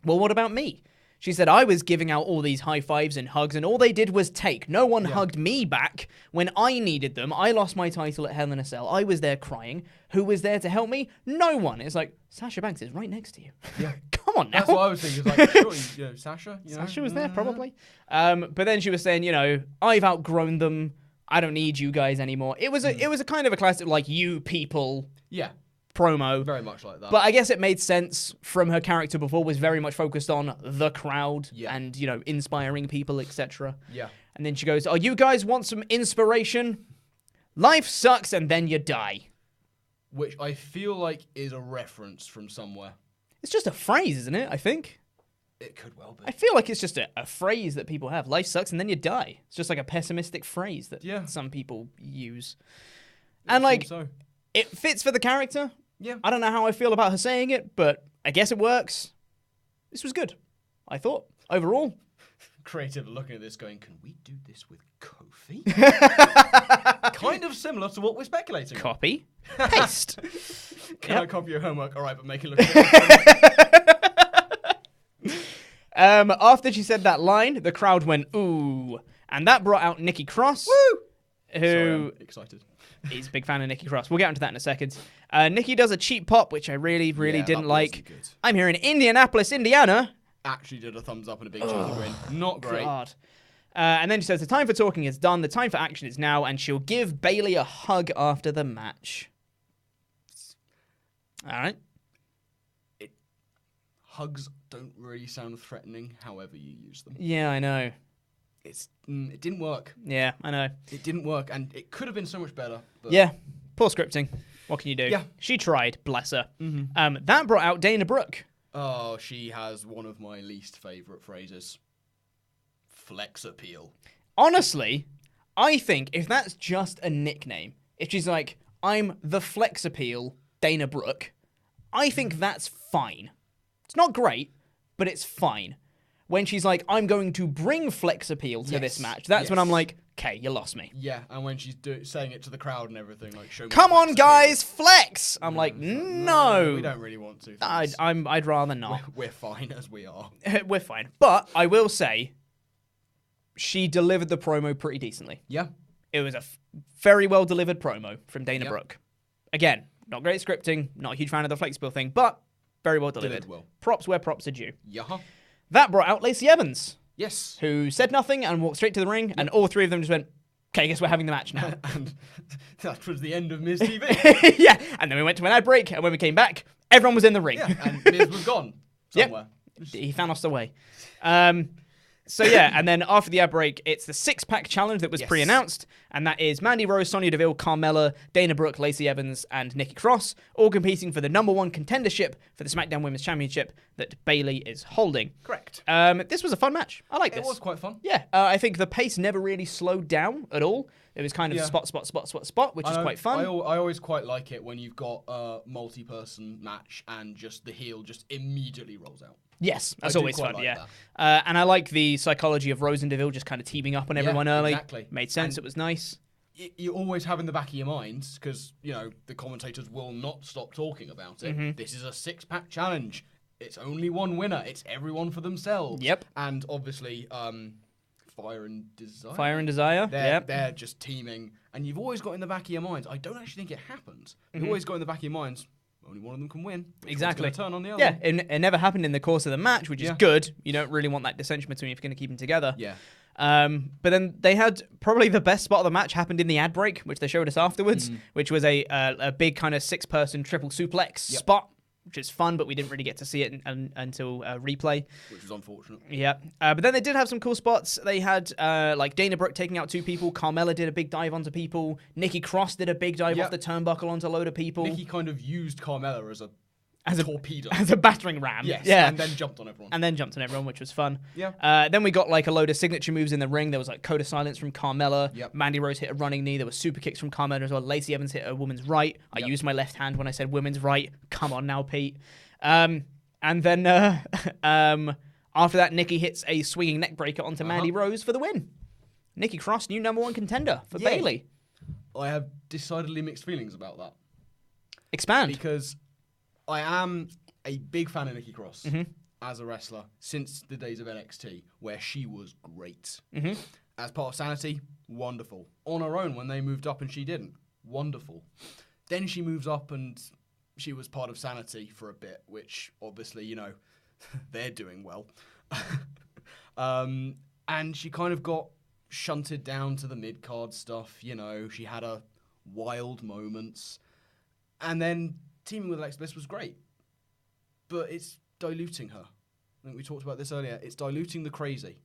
well, what about me? She said, I was giving out all these high fives and hugs, and all they did was take. No one hugged me back when I needed them. I lost my title at Hell in a Cell. I was there crying. Who was there to help me? No one. It's like, Sasha Banks is right next to you. Yeah. Come on now. That's what I was thinking. It's like, surely, Sasha? Sasha was there, probably. But then she was saying, I've outgrown them. I don't need you guys anymore. It was a kind of a classic, like, you people promo. Very much like that. But I guess it made sense from her character before, was very much focused on the crowd and, inspiring people, etc. Yeah. And then she goes, oh, you guys want some inspiration? Life sucks and then you die. Which I feel like is a reference from somewhere. It's just a phrase, isn't it? I think. It could well be. I feel like it's just a phrase that people have. Life sucks and then you die. It's just like a pessimistic phrase that some people use. And like, it fits for the character. Yeah. I don't know how I feel about her saying it, but I guess it works. This was good, I thought, overall. Creative looking at this going, can we do this with Kofi? Kind of similar to what we're speculating. Copy. Paste. Can I copy your homework? All right, but make it look a bit After she said that line, the crowd went, ooh. And that brought out Nikki Cross. Woo! Who... Sorry, I'm excited. He's a big fan of Nikki Cross. We'll get into that in a second. Nikki does a cheap pop, which I really, really didn't like. Good. I'm here in Indianapolis, Indiana. Actually did a thumbs up and a big cheesy grin. Not great. God. And then she says, the time for talking is done. The time for action is now. And she'll give Bayley a hug after the match. All right. Hugs don't really sound threatening, however you use them. Yeah, I know. It didn't work. Yeah, I know. It didn't work, and it could have been so much better. But Yeah, poor scripting. What can you do? Yeah. She tried, bless her. Mm-hmm. That brought out Dana Brooke. Oh, she has one of my least favourite phrases. Flex appeal. Honestly, I think if that's just a nickname, if she's like, I'm the Flex Appeal Dana Brooke, I think that's fine. It's not great, but it's fine. When she's like, I'm going to bring Flex Appeal to this match, that's when I'm like, okay, you lost me. Yeah, and when she's saying it to the crowd and everything, like, show me Come Flex on, guys, flex! I'm like, no. We don't really want to. I'd rather not. We're fine as we are. We're fine. But I will say, she delivered the promo pretty decently. Yeah. It was a very well delivered promo from Dana Brooke. Again, not great scripting, not a huge fan of the Flex Appeal thing, but very well delivered. Well. Props where props are due. Yeah. That brought out Lacey Evans, Yes. who said nothing and walked straight to the ring, and all three of them just went, okay, I guess we're having the match now. And that was the end of MizTV. Yeah, and then we went to an ad break, and when we came back, everyone was in the ring. Yeah, and Miz was gone somewhere. Yep. He found us away. So yeah, and then after the ad break, it's the six-pack challenge that was pre-announced, and that is Mandy Rose, Sonya Deville, Carmella, Dana Brooke, Lacey Evans, and Nikki Cross, all competing for the #1 contendership for the SmackDown Women's Championship that Bayley is holding. Correct. This was a fun match. I like this. It was quite fun. Yeah, I think the pace never really slowed down at all. It was kind of spot, which is quite fun. I always quite like it when you've got a multi-person match and just the heel just immediately rolls out. Yes, that's always fun, like yeah. And I like the psychology of Rose and Deville just kind of teaming up on everyone early. Exactly. Made sense, it was nice. You always have in the back of your minds, because, the commentators will not stop talking about it. Mm-hmm. This is a six-pack challenge. It's only one winner. It's everyone for themselves. Yep. And obviously, Fire and Desire. Fire and Desire, They're just teaming. And you've always got in the back of your minds, I don't actually think it happened. You've always got in the back of your minds, only one of them can win. Exactly. Turn on the other. Yeah, it never happened in the course of the match, which is good. You don't really want that dissension between if you're going to keep them together. Yeah. But then they had probably the best spot of the match happened in the ad break, which they showed us afterwards, which was a big kind of six-person triple suplex spot, which is fun, but we didn't really get to see it until replay. Which was unfortunate. Yeah. But then they did have some cool spots. They had like Dana Brooke taking out two people. Carmella did a big dive onto people. Nikki Cross did a big dive off the turnbuckle onto a load of people. Nikki kind of used Carmella as a torpedo. As a battering ram. Yes, yeah. and then jumped on everyone. Which was fun. Yeah. Then we got like a load of signature moves in the ring. There was like Code of Silence from Carmella. Yep. Mandy Rose hit a running knee. There was super kicks from Carmella as well. Lacey Evans hit a woman's right. I used my left hand when I said women's right. Come on now, Pete. And then after that, Nikki hits a swinging neck breaker onto Mandy Rose for the win. Nikki Cross, new #1 contender for Bayley. I have decidedly mixed feelings about that. Expand. Because I am a big fan of Nikki Cross as a wrestler since the days of NXT, where she was great. As part of Sanity, wonderful. On her own, when they moved up and she didn't, wonderful. Then she moves up and she was part of Sanity for a bit, which obviously, they're doing well. And she kind of got shunted down to the mid-card stuff. She had her wild moments. And then teaming with Alexa Bliss was great. But it's diluting her. I think we talked about this earlier. It's diluting the crazy.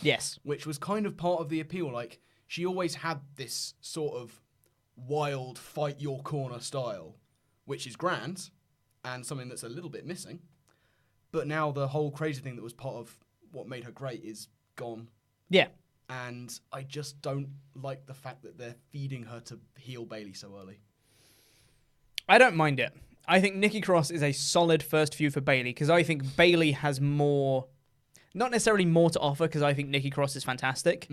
Yes. Which was kind of part of the appeal. Like, she always had this sort of wild fight your corner style, which is grand and something that's a little bit missing. But now the whole crazy thing that was part of what made her great is gone. Yeah. And I just don't like the fact that they're feeding her to heel Bayley so early. I don't mind it. I think Nikki Cross is a solid first feud for Bayley because I think Bayley has more, not necessarily more to offer because I think Nikki Cross is fantastic,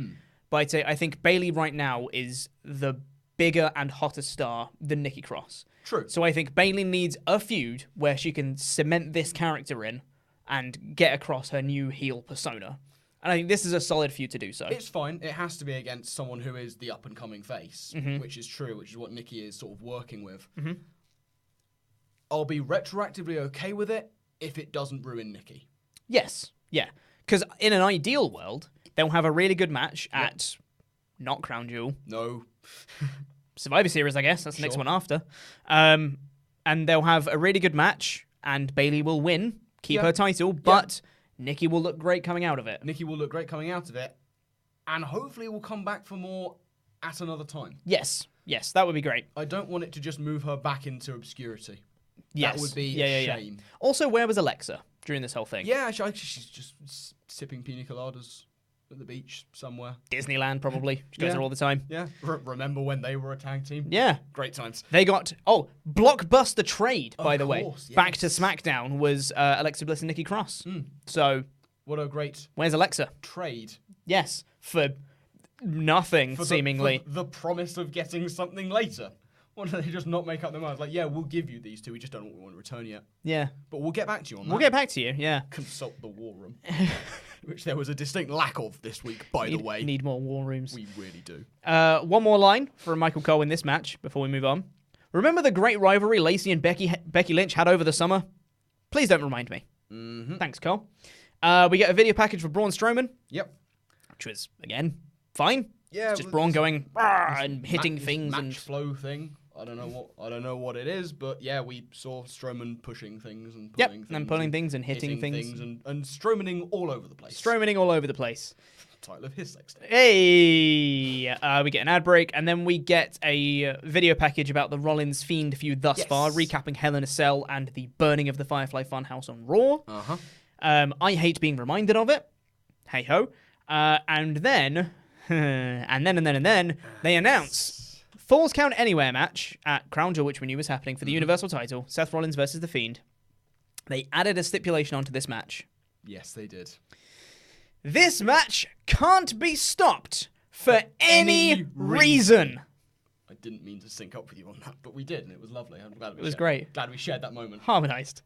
but I'd say I think Bayley right now is the bigger and hotter star than Nikki Cross. True. So I think Bayley needs a feud where she can cement this character in and get across her new heel persona. And I think this is a solid feud to do so. It's fine. It has to be against someone who is the up-and-coming face, which is true, which is what Nikki is sort of working with. I'll be retroactively okay with it if it doesn't ruin Nikki. Yes. Yeah. Because in an ideal world, they'll have a really good match at not Crown Jewel. No. Survivor Series, I guess. That's the next one after. And they'll have a really good match, and Bayley will win, keep her title, but Nikki will look great coming out of it. Nikki will look great coming out of it, and hopefully will come back for more at another time. Yes. Yes, that would be great. I don't want it to just move her back into obscurity. Yes. That would be a shame. Also, where was Alexa during this whole thing? Yeah, she's just sipping pina coladas at the beach somewhere. Disneyland, probably. She goes there all the time. Yeah. Remember when they were a tag team? Yeah. Great times. They got, blockbuster trade, by the way. Yes. Back to SmackDown was Alexa Bliss and Nikki Cross. So. What a great. Where's Alexa? Trade. Yes. For nothing, seemingly. For the promise of getting something later. Why don't they just not make up their minds? Like, yeah, we'll give you these two. We just don't know what we want to return yet. Yeah. But we'll get back to you on that. We'll get back to you, yeah. Consult the war room. Which there was a distinct lack of this week, by the way. Need more war rooms. We really do. One more line from Michael Cole in this match before we move on. Remember the great rivalry Lacey and Becky Lynch had over the summer? Please don't remind me. Thanks, Cole. We get a video package for Braun Strowman. Yep. Which was, again, fine. Yeah, it's just Braun going and hitting things match and flow thing. I don't know what it is, but yeah, we saw Strowman pushing things and pulling things. and pulling things and hitting things and Strowmaning all over the place. Strowmaning all over the place. Title of his sex tape. Hey, we get an ad break, and then we get a video package about the Rollins Fiend feud thus far, recapping Hell in a Cell and the burning of the Firefly Funhouse on Raw. I hate being reminded of it. Hey ho. And then they announce Falls Count Anywhere match at Crown Jewel, which we knew was happening for the Universal title. Seth Rollins versus The Fiend. They added a stipulation onto this match. Yes, they did. This match can't be stopped for any reason. I didn't mean to sync up with you on that, but we did, and it was lovely. I'm glad it was great. Glad we shared that moment. Harmonized.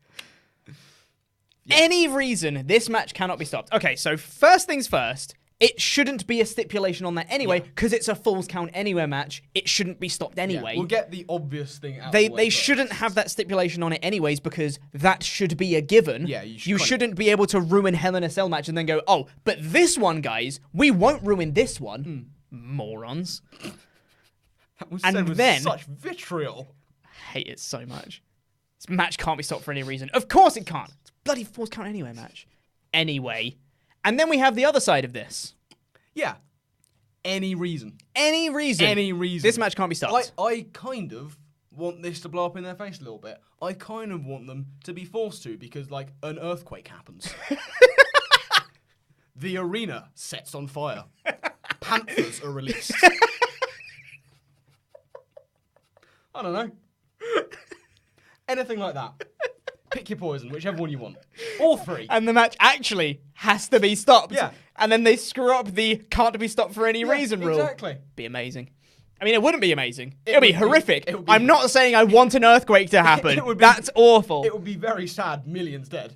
Any reason this match cannot be stopped. Okay, so first things first, it shouldn't be a stipulation on that anyway, because it's a Falls Count Anywhere match. It shouldn't be stopped anyway. We'll get the obvious thing out. They shouldn't have that stipulation on it anyways, because that should be a given. Yeah, you shouldn't be able to ruin Hell in a Cell match and then go, oh, but this one, guys, we won't ruin this one. Morons. That was said with such vitriol. I hate it so much. This match can't be stopped for any reason. Of course it can't. It's a bloody Falls Count Anywhere match. Anyway. And then we have the other side of this. Yeah. Any reason. Any reason. Any reason. This match can't be stopped. I kind of want this to blow up in their face a little bit. I kind of want them to be forced to, because, like, an earthquake happens. The arena sets on fire. Panthers are released. I don't know. Anything like that. Pick your poison, whichever one you want. All three. And the match actually has to be stopped. Yeah. And then they screw up the can't be stopped for any reason rule. Exactly. Be amazing. I mean, it wouldn't be amazing. It would be horrific. It would be I'm not saying I want an earthquake to happen. That's awful. It would be very sad. Millions dead.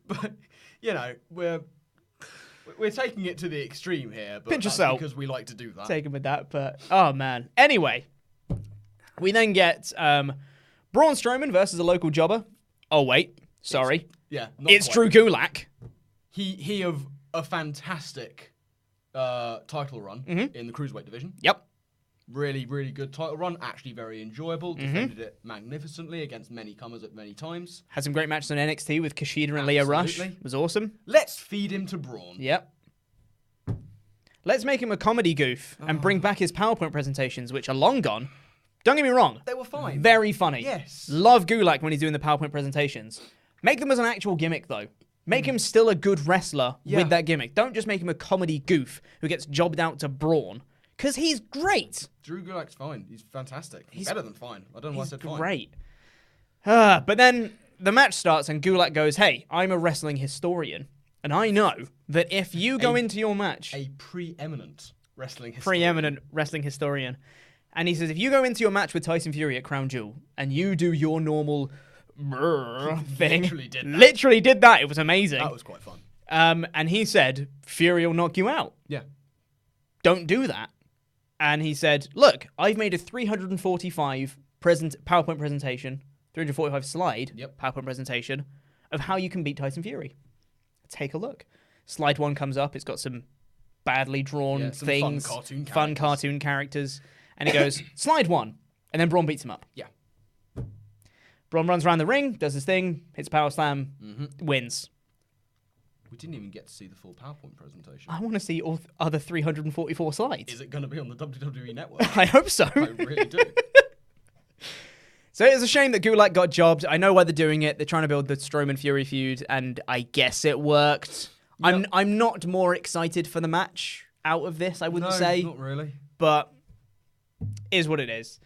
But, you know, we're taking it to the extreme here. But Pinch yourself. Because we like to do that. Take him with that, but oh man. Anyway, we then get Braun Strowman versus a local jobber. Oh wait, sorry. It's Drew Gulak. He of a fantastic title run in the Cruiserweight division. Yep. Really, really good title run. Actually very enjoyable. Defended it magnificently against many comers at many times. Had some great matches on NXT with Kushida and Lio Rush. It was awesome. Let's feed him to Braun. Yep. Let's make him a comedy goof and bring back his PowerPoint presentations, which are long gone. Don't get me wrong. They were fine. Very funny. Yes. Love Gulak when he's doing the PowerPoint presentations. Make them as an actual gimmick, though. Make him still a good wrestler with that gimmick. Don't just make him a comedy goof who gets jobbed out to Braun. Because he's great. Drew Gulak's fine. He's fantastic. He's better than fine. I don't know why I said fine. Great. But then the match starts and Gulak goes, hey, I'm a wrestling historian. And I know that if you go into your match... A preeminent wrestling historian. Preeminent wrestling historian. And he says, if you go into your match with Tyson Fury at Crown Jewel and you do your normal thing... Literally did that. It was amazing. That was quite fun. And he said, Fury will knock you out. Yeah. Don't do that. And he said, look, I've made a 345 PowerPoint presentation, 345 slide PowerPoint presentation of how you can beat Tyson Fury. Take a look. Slide 1 comes up. It's got some badly drawn things, fun cartoon characters. And he goes, slide 1. And then Braun beats him up. Yeah. Braun runs around the ring, does his thing, hits a power slam, wins. We didn't even get to see the full PowerPoint presentation. I want to see all other 344 slides. Is it going to be on the WWE Network? I hope so. I really do. So it's a shame that Gulak got jobbed. I know why they're doing it. They're trying to build the Strowman-Fury feud, and I guess it worked. Yep. I'm not more excited for the match out of this, I wouldn't say. Not really. But is what it is.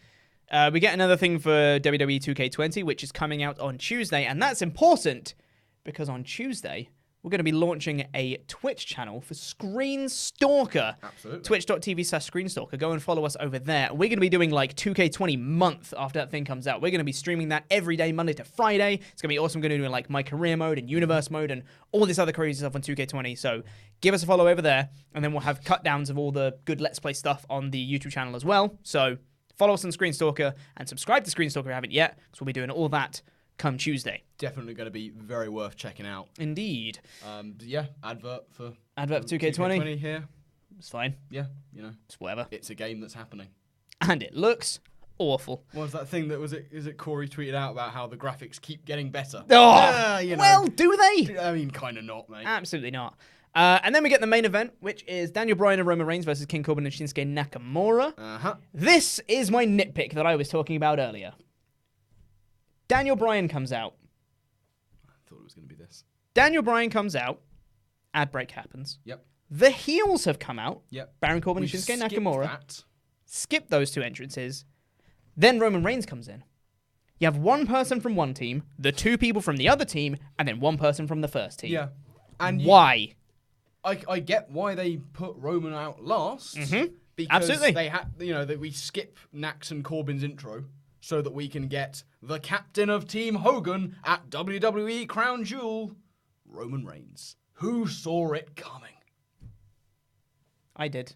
We get another thing for WWE 2K20, which is coming out on Tuesday, and that's important because on Tuesday... we're going to be launching a Twitch channel for Screen Stalker. Absolutely. Twitch.tv/Screen Stalker. Go and follow us over there. We're going to be doing like 2K20 month after that thing comes out. We're going to be streaming that every day, Monday to Friday. It's going to be awesome. We're going to do like my career mode and universe mode and all this other crazy stuff on 2K20. So give us a follow over there. And then we'll have cut downs of all the good Let's Play stuff on the YouTube channel as well. So follow us on Screen Stalker and subscribe to Screen Stalker if you haven't yet, because we'll be doing all that come Tuesday. Definitely going to be very worth checking out. Indeed. Yeah, advert for 2K20 here. It's fine. Yeah, It's whatever. It's a game that's happening. And it looks awful. What was that thing that was it? Is it Corey tweeted out about how the graphics keep getting better? Oh, well, do they? I mean, kind of not, mate. Absolutely not. And then we get the main event, which is Daniel Bryan and Roman Reigns versus King Corbin and Shinsuke Nakamura. This is my nitpick that I was talking about earlier. Daniel Bryan comes out. I thought it was going to be this. Daniel Bryan comes out. Ad break happens. Yep. The heels have come out. Yep. Baron Corbin and Shinsuke Nakamura. That. Skip those two entrances. Then Roman Reigns comes in. You have one person from one team, the two people from the other team, and then one person from the first team. Yeah. And why? I get why they put Roman out last. Mm-hmm. Because Absolutely. they had, that we skip Nax and Corbin's intro so that we can get the captain of Team Hogan at WWE Crown Jewel, Roman Reigns. Who saw it coming? I did.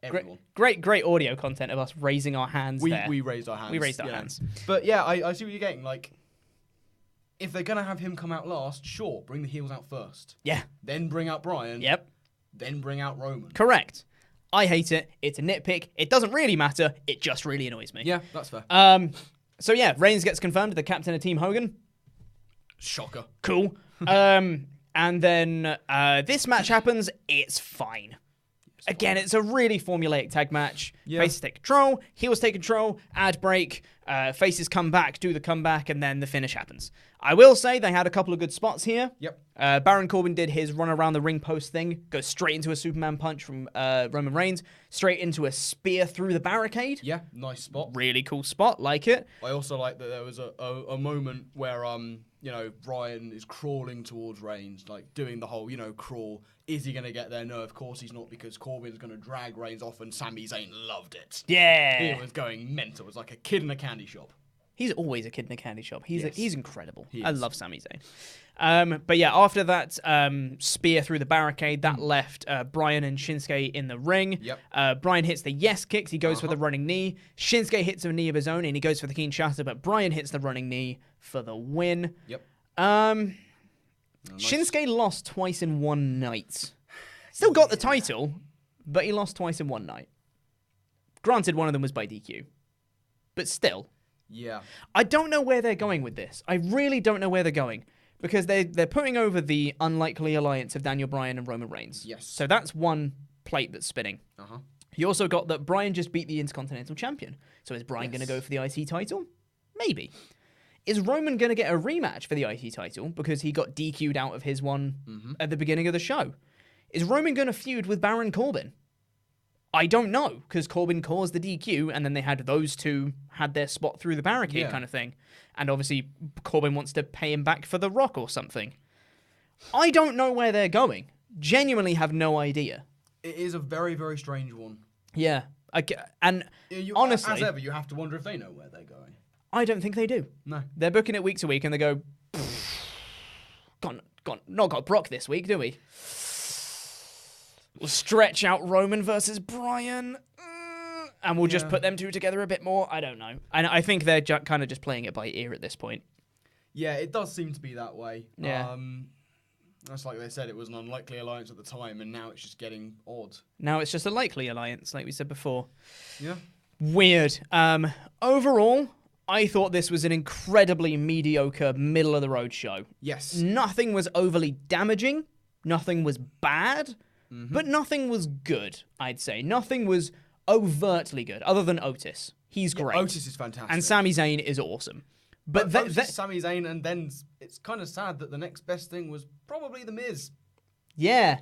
Everyone. Great audio content of us raising our hands there. We raised our hands. We raised our hands. But yeah, I see what you're getting. Like, if they're going to have him come out last, sure, bring the heels out first. Yeah. Then bring out Bryan. Yep. Then bring out Roman. Correct. I hate it. It's a nitpick. It doesn't really matter. It just really annoys me. Yeah, that's fair. So yeah, Reigns gets confirmed, the captain of Team Hogan. Shocker. Cool. And then this match happens. It's fine. Again, it's a really formulaic tag match. Yeah. Faces take control, heels take control, ad break, faces come back, do the comeback, and then the finish happens. I will say they had a couple of good spots here. Yep. Baron Corbin did his run around the ring post thing, goes straight into a Superman punch from Roman Reigns, straight into a spear through the barricade. Yeah, nice spot. Really cool spot, like it. I also like that there was a moment where Bryan is crawling towards Reigns, like doing the whole crawl. Is he going to get there? No, of course he's not, because Corbin's going to drag Reigns off, and Sami Zayn loved it. Yeah. He was going mental. It was like a kid in a candy shop. He's always a kid in a candy shop. He's incredible. He I is. love Sami Zayn. But yeah, after that spear through the barricade, that left Bryan and Shinsuke in the ring. Yep. Bryan hits the yes kicks. He goes for the running knee. Shinsuke hits a knee of his own, and he goes for the Kinshasa, but Bryan hits the running knee for the win. Yep. Nice. Shinsuke lost twice in one night. Still got the title, but he lost twice in one night. Granted, one of them was by DQ. But still. Yeah. I don't know where they're going with this. I really don't know where they're going. Because they're putting over the unlikely alliance of Daniel Bryan and Roman Reigns. Yes. So that's one plate that's spinning. Uh-huh. You also got that Bryan just beat the Intercontinental Champion. So is Bryan going to go for the IC title? Maybe. Is Roman going to get a rematch for the IC title because he got DQ'd out of his one at the beginning of the show? Is Roman going to feud with Baron Corbin? I don't know, because Corbin caused the DQ, and then they had those two had their spot through the barricade kind of thing. And obviously, Corbin wants to pay him back for The Rock or something. I don't know where they're going. Genuinely have no idea. It is a very, very strange one. Yeah. Honestly, as ever, you have to wonder if they know where they're going. I don't think they do. No. They're booking it week to week, and they go, not got Brock this week, do we? We'll stretch out Roman versus Bryan, and we'll just put them two together a bit more. I don't know. And I think they're kind of just playing it by ear at this point. Yeah, it does seem to be that way. Yeah. That's like they said, it was an unlikely alliance at the time, and now it's just getting odd. Now it's just a likely alliance, like we said before. Yeah. Weird. Overall, I thought this was an incredibly mediocre, middle-of-the-road show. Yes. Nothing was overly damaging. Nothing was bad. But nothing was good, I'd say. Nothing was overtly good, other than Otis. He's great. Otis is fantastic. And Sami Zayn is awesome. But Sami Zayn, and then it's kind of sad that the next best thing was probably The Miz. Yeah.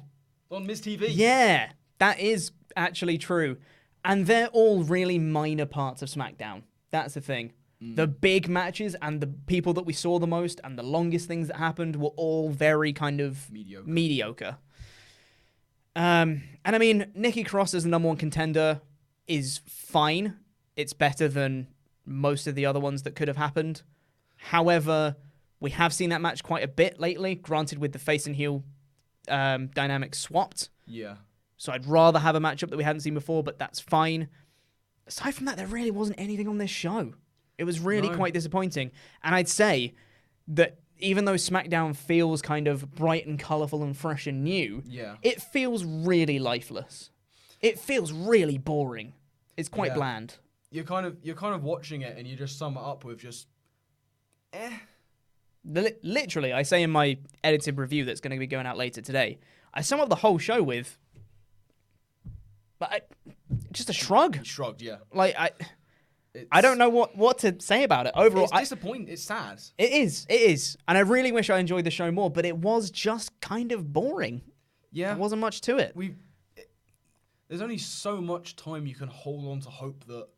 On MizTV. Yeah, that is actually true. And they're all really minor parts of SmackDown. That's the thing. The big matches and the people that we saw the most and the longest things that happened were all very kind of mediocre. And I mean, Nikki Cross as the number one contender is fine. It's better than most of the other ones that could have happened. However, we have seen that match quite a bit lately, granted with the face and heel dynamic swapped. Yeah. So I'd rather have a matchup that we hadn't seen before, but that's fine. Aside from that, there really wasn't anything on this show. It was really quite disappointing. And I'd say that even though SmackDown feels kind of bright and colourful and fresh and new, it feels really lifeless. It feels really boring. It's quite bland. You're kind of watching it and you just sum it up with just, Literally, I say in my edited review that's going to be going out later today, I sum up the whole show with, just a shrug. Shrugged, yeah. Like I don't know what to say about it. Overall, it's disappointing. It's sad. It is, and I really wish I enjoyed the show more, but it was just kind of boring. Yeah, there wasn't much to it. There's only so much time you can hold on to hope that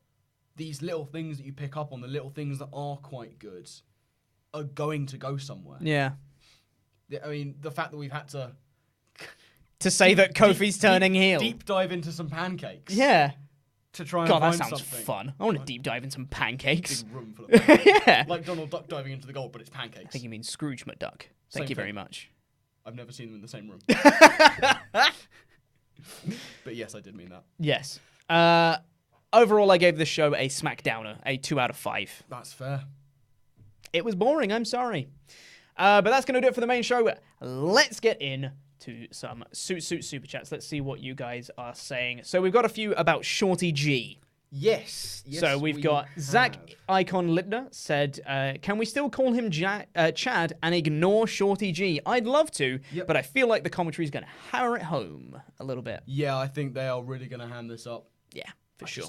these little things that you pick up on, the little things that are quite good, are going to go somewhere. Yeah. I mean, the fact that we've had to say that Kofi's turning heel. Deep dive into some pancakes. Yeah. To try and God, find that sounds something. fun. I want to deep dive in some pancakes. Big room full of pancakes. Yeah. Like Donald Duck diving into the gold, but it's pancakes. I think you mean Scrooge McDuck. Thank you very much. I've never seen them in the same room. But yes, I did mean that. Yes. Overall, I gave this show a SmackDowner, a 2 out of 5. That's fair. It was boring, I'm sorry. But that's going to do it for the main show. Let's get in to some Super Chats. Let's see what you guys are saying. So we've got a few about Shorty G. Yes. So we've got Zach Icon Lindner said, can we still call him Chad and ignore Shorty G? I'd love to, but I feel like the commentary is going to hammer it home a little bit. Yeah, I think they are really going to hand this up. Yeah, for sure.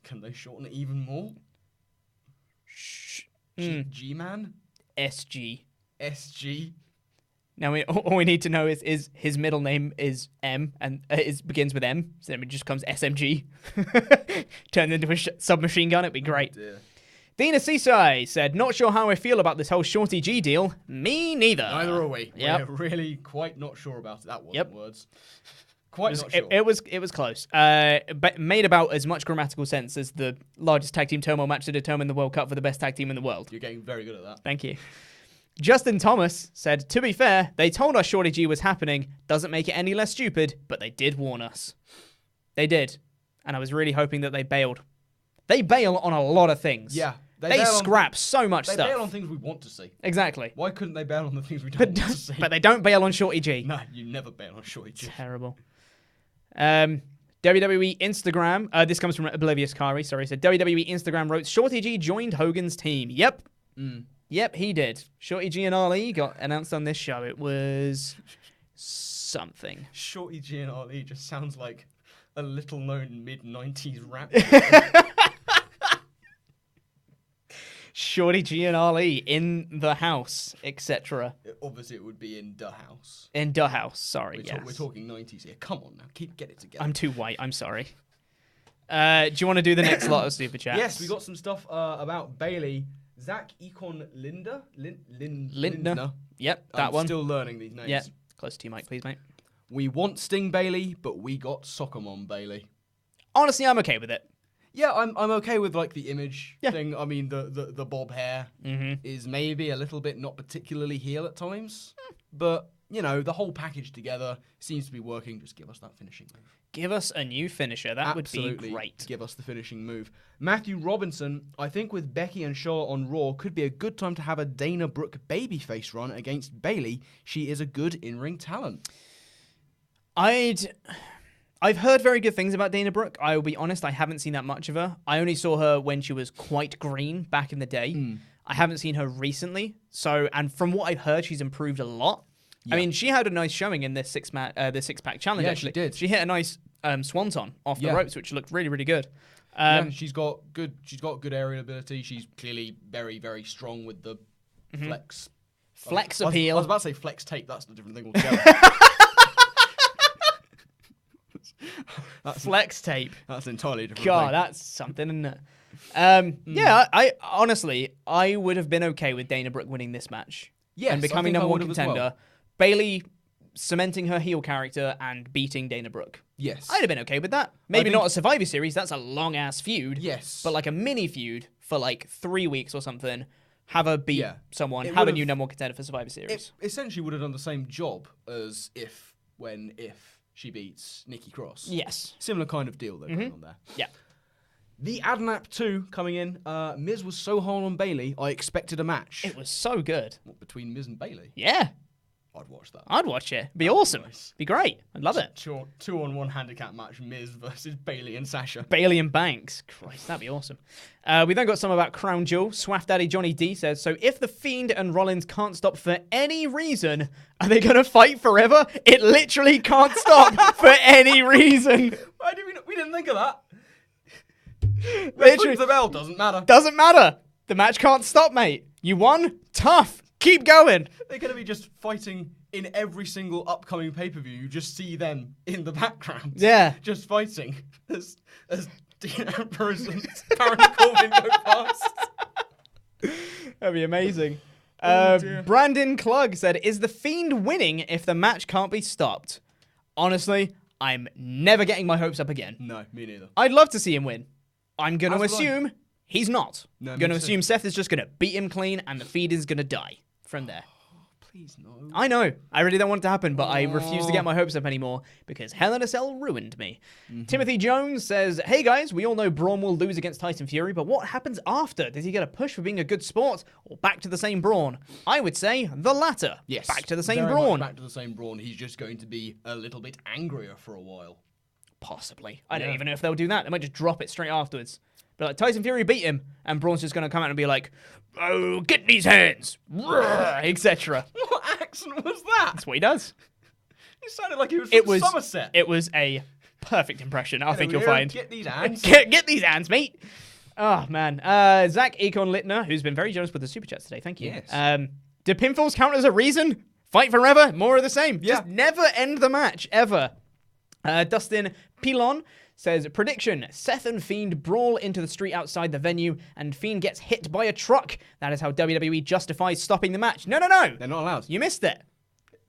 Can they shorten it even more? G-Man? SG. SG? Now, all we need to know is his middle name is M, and it begins with M, so then it just comes SMG. Turned into a submachine gun, it'd be great. Dear. Dina Seasai said, not sure how I feel about this whole Shorty G deal. Me neither. Neither are we. Yep. We're really quite not sure about it. That wasn't words. Quite not sure. It was close. But made about as much grammatical sense as the largest tag team turmoil match to determine the World Cup for the best tag team in the world. You're getting very good at that. Thank you. Justin Thomas said, to be fair, they told us Shorty G was happening. Doesn't make it any less stupid, but they did warn us. They did. And I was really hoping that they bailed. They bail on a lot of things. Yeah. They scrap so much stuff. They bail on things we want to see. Exactly. Why couldn't they bail on the things we don't want to see? But they don't bail on Shorty G. No, you never bail on Shorty G. Terrible. WWE Instagram. This comes from Oblivious Kari. Sorry, said WWE Instagram wrote, Shorty G joined Hogan's team. Yep. Yep, he did. Shorty G and Ali got announced on this show. It was something. Shorty G and Ali just sounds like a little-known mid-90s rap. Shorty G and Ali in the house, etc. Obviously, it would be in the house. In the house, sorry, We're talking 90s here. Come on now, get it together. I'm too white, I'm sorry. Do you want to do the next lot of Super Chats? Yes, we got some stuff about Bayley. Zach Econ Lindner. Yep, that one. I'm still learning these names. Yep, close to you, Mike, please, mate. We want Sting Bayley, but we got Soccer Mom Bayley. Honestly, I'm okay with it. Yeah, I'm okay with like the image thing. I mean, the bob hair is maybe a little bit not particularly heel at times, but you know the whole package together seems to be working. Just give us that finishing move. Give us a new finisher. That Absolutely would be great. Give us the finishing move. Matthew Robinson, I think with Becky and Charlotte on Raw could be a good time to have a Dana Brooke babyface run against Bayley. She is a good in-ring talent. I've heard very good things about Dana Brooke. I will be honest, I haven't seen that much of her. I only saw her when she was quite green back in the day. I haven't seen her recently. And from what I've heard, she's improved a lot. Yeah. I mean, she had a nice showing in this six-pack challenge, actually. She did. She hit a nice swanton off the ropes, which looked really, really good. She's got good aerial ability. She's clearly very, very strong with the flex. Flex appeal. I was about to say flex tape. That's a different thing altogether. Flex tape. That's entirely different. God, thing. That's something, isn't it? Yeah, I honestly, I would have been okay with Dana Brooke winning this match. Yes, and becoming number one contender. Well. Bayley cementing her heel character and beating Dana Brooke. Yes. I'd have been okay with that. Maybe not a Survivor Series, that's a long-ass feud. Yes. But like a mini feud for like 3 weeks or something. Have her beat someone, have a new number one contender for Survivor Series. It essentially would have done the same job as if she beats Nikki Cross. Yes. Similar kind of deal they're going on there. Yeah. The Adnap 2 coming in. Miz was so hard on Bayley, I expected a match. It was so good. What, between Miz and Bayley? Yeah. I'd watch that. I'd watch it. Be awesome. Nice. Be great. I'd love it. 2-on-1 handicap match, Miz versus Bayley and Sasha. Bayley and Banks. Christ, that'd be awesome. We then got some about Crown Jewel. Swaff Daddy Johnny D says, so if The Fiend and Rollins can't stop for any reason, are they going to fight forever? It literally can't stop for any reason. Why did we didn't think of that. Literally. The bell doesn't matter. Doesn't matter. The match can't stop, mate. You won? Tough. Keep going. They're going to be just fighting in every single upcoming pay-per-view. You just see them in the background. Yeah. Just fighting as Dean Ambrose and Baron Corbin go past. That'd be amazing. Dear. Brandon Klug said, is The Fiend winning if the match can't be stopped? Honestly, I'm never getting my hopes up again. No, me neither. I'd love to see him win. I'm going to As would I. assume he's not. No, I'm going to me too. assume Seth is just going to beat him clean and the Fiend is going to die from there. Please no. I know. I really don't want it to happen, but I refuse to get my hopes up anymore because Hell in a Cell ruined me. Timothy Jones says, hey guys, we all know Braun will lose against Tyson Fury, but what happens after? Does he get a push for being a good sport or back to the same Braun? I would say the latter. Yes. Back to the same Very Braun. much back to the same Braun. He's just going to be a little bit angrier for a while. Possibly. I don't even know if they'll do that. They might just drop it straight afterwards. But like Tyson Fury beat him, and Braun's just going to come out and be like, oh, get these hands, etc. What accent was that? That's what he does. It sounded like he was from Somerset. It was a perfect impression, I think you'll find. Get these hands. Get these hands, mate. Oh, man. Zach Econ Littner, who's been very generous with the Super Chats today. Thank you. Yes. Do pinfalls count as a reason? Fight forever? More of the same. Yeah. Just never end the match, ever. Dustin Pilon says, prediction, Seth and Fiend brawl into the street outside the venue, and Fiend gets hit by a truck. That is how WWE justifies stopping the match. No. They're not allowed. You missed it.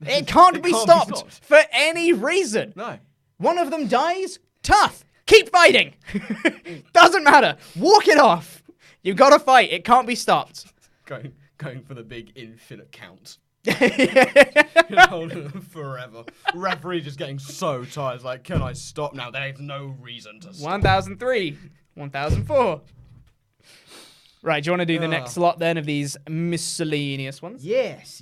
It can't be stopped for any reason. No. One of them dies, tough. Keep fighting. Doesn't matter. Walk it off. You've got to fight. It can't be stopped. Going for the big infinite count. Yeah. Holding them forever. Referee just getting so tired. It's like, can I stop now? There's no reason to stop. 1003, 1004. Right, do you want to do the next lot then of these miscellaneous ones? Yes.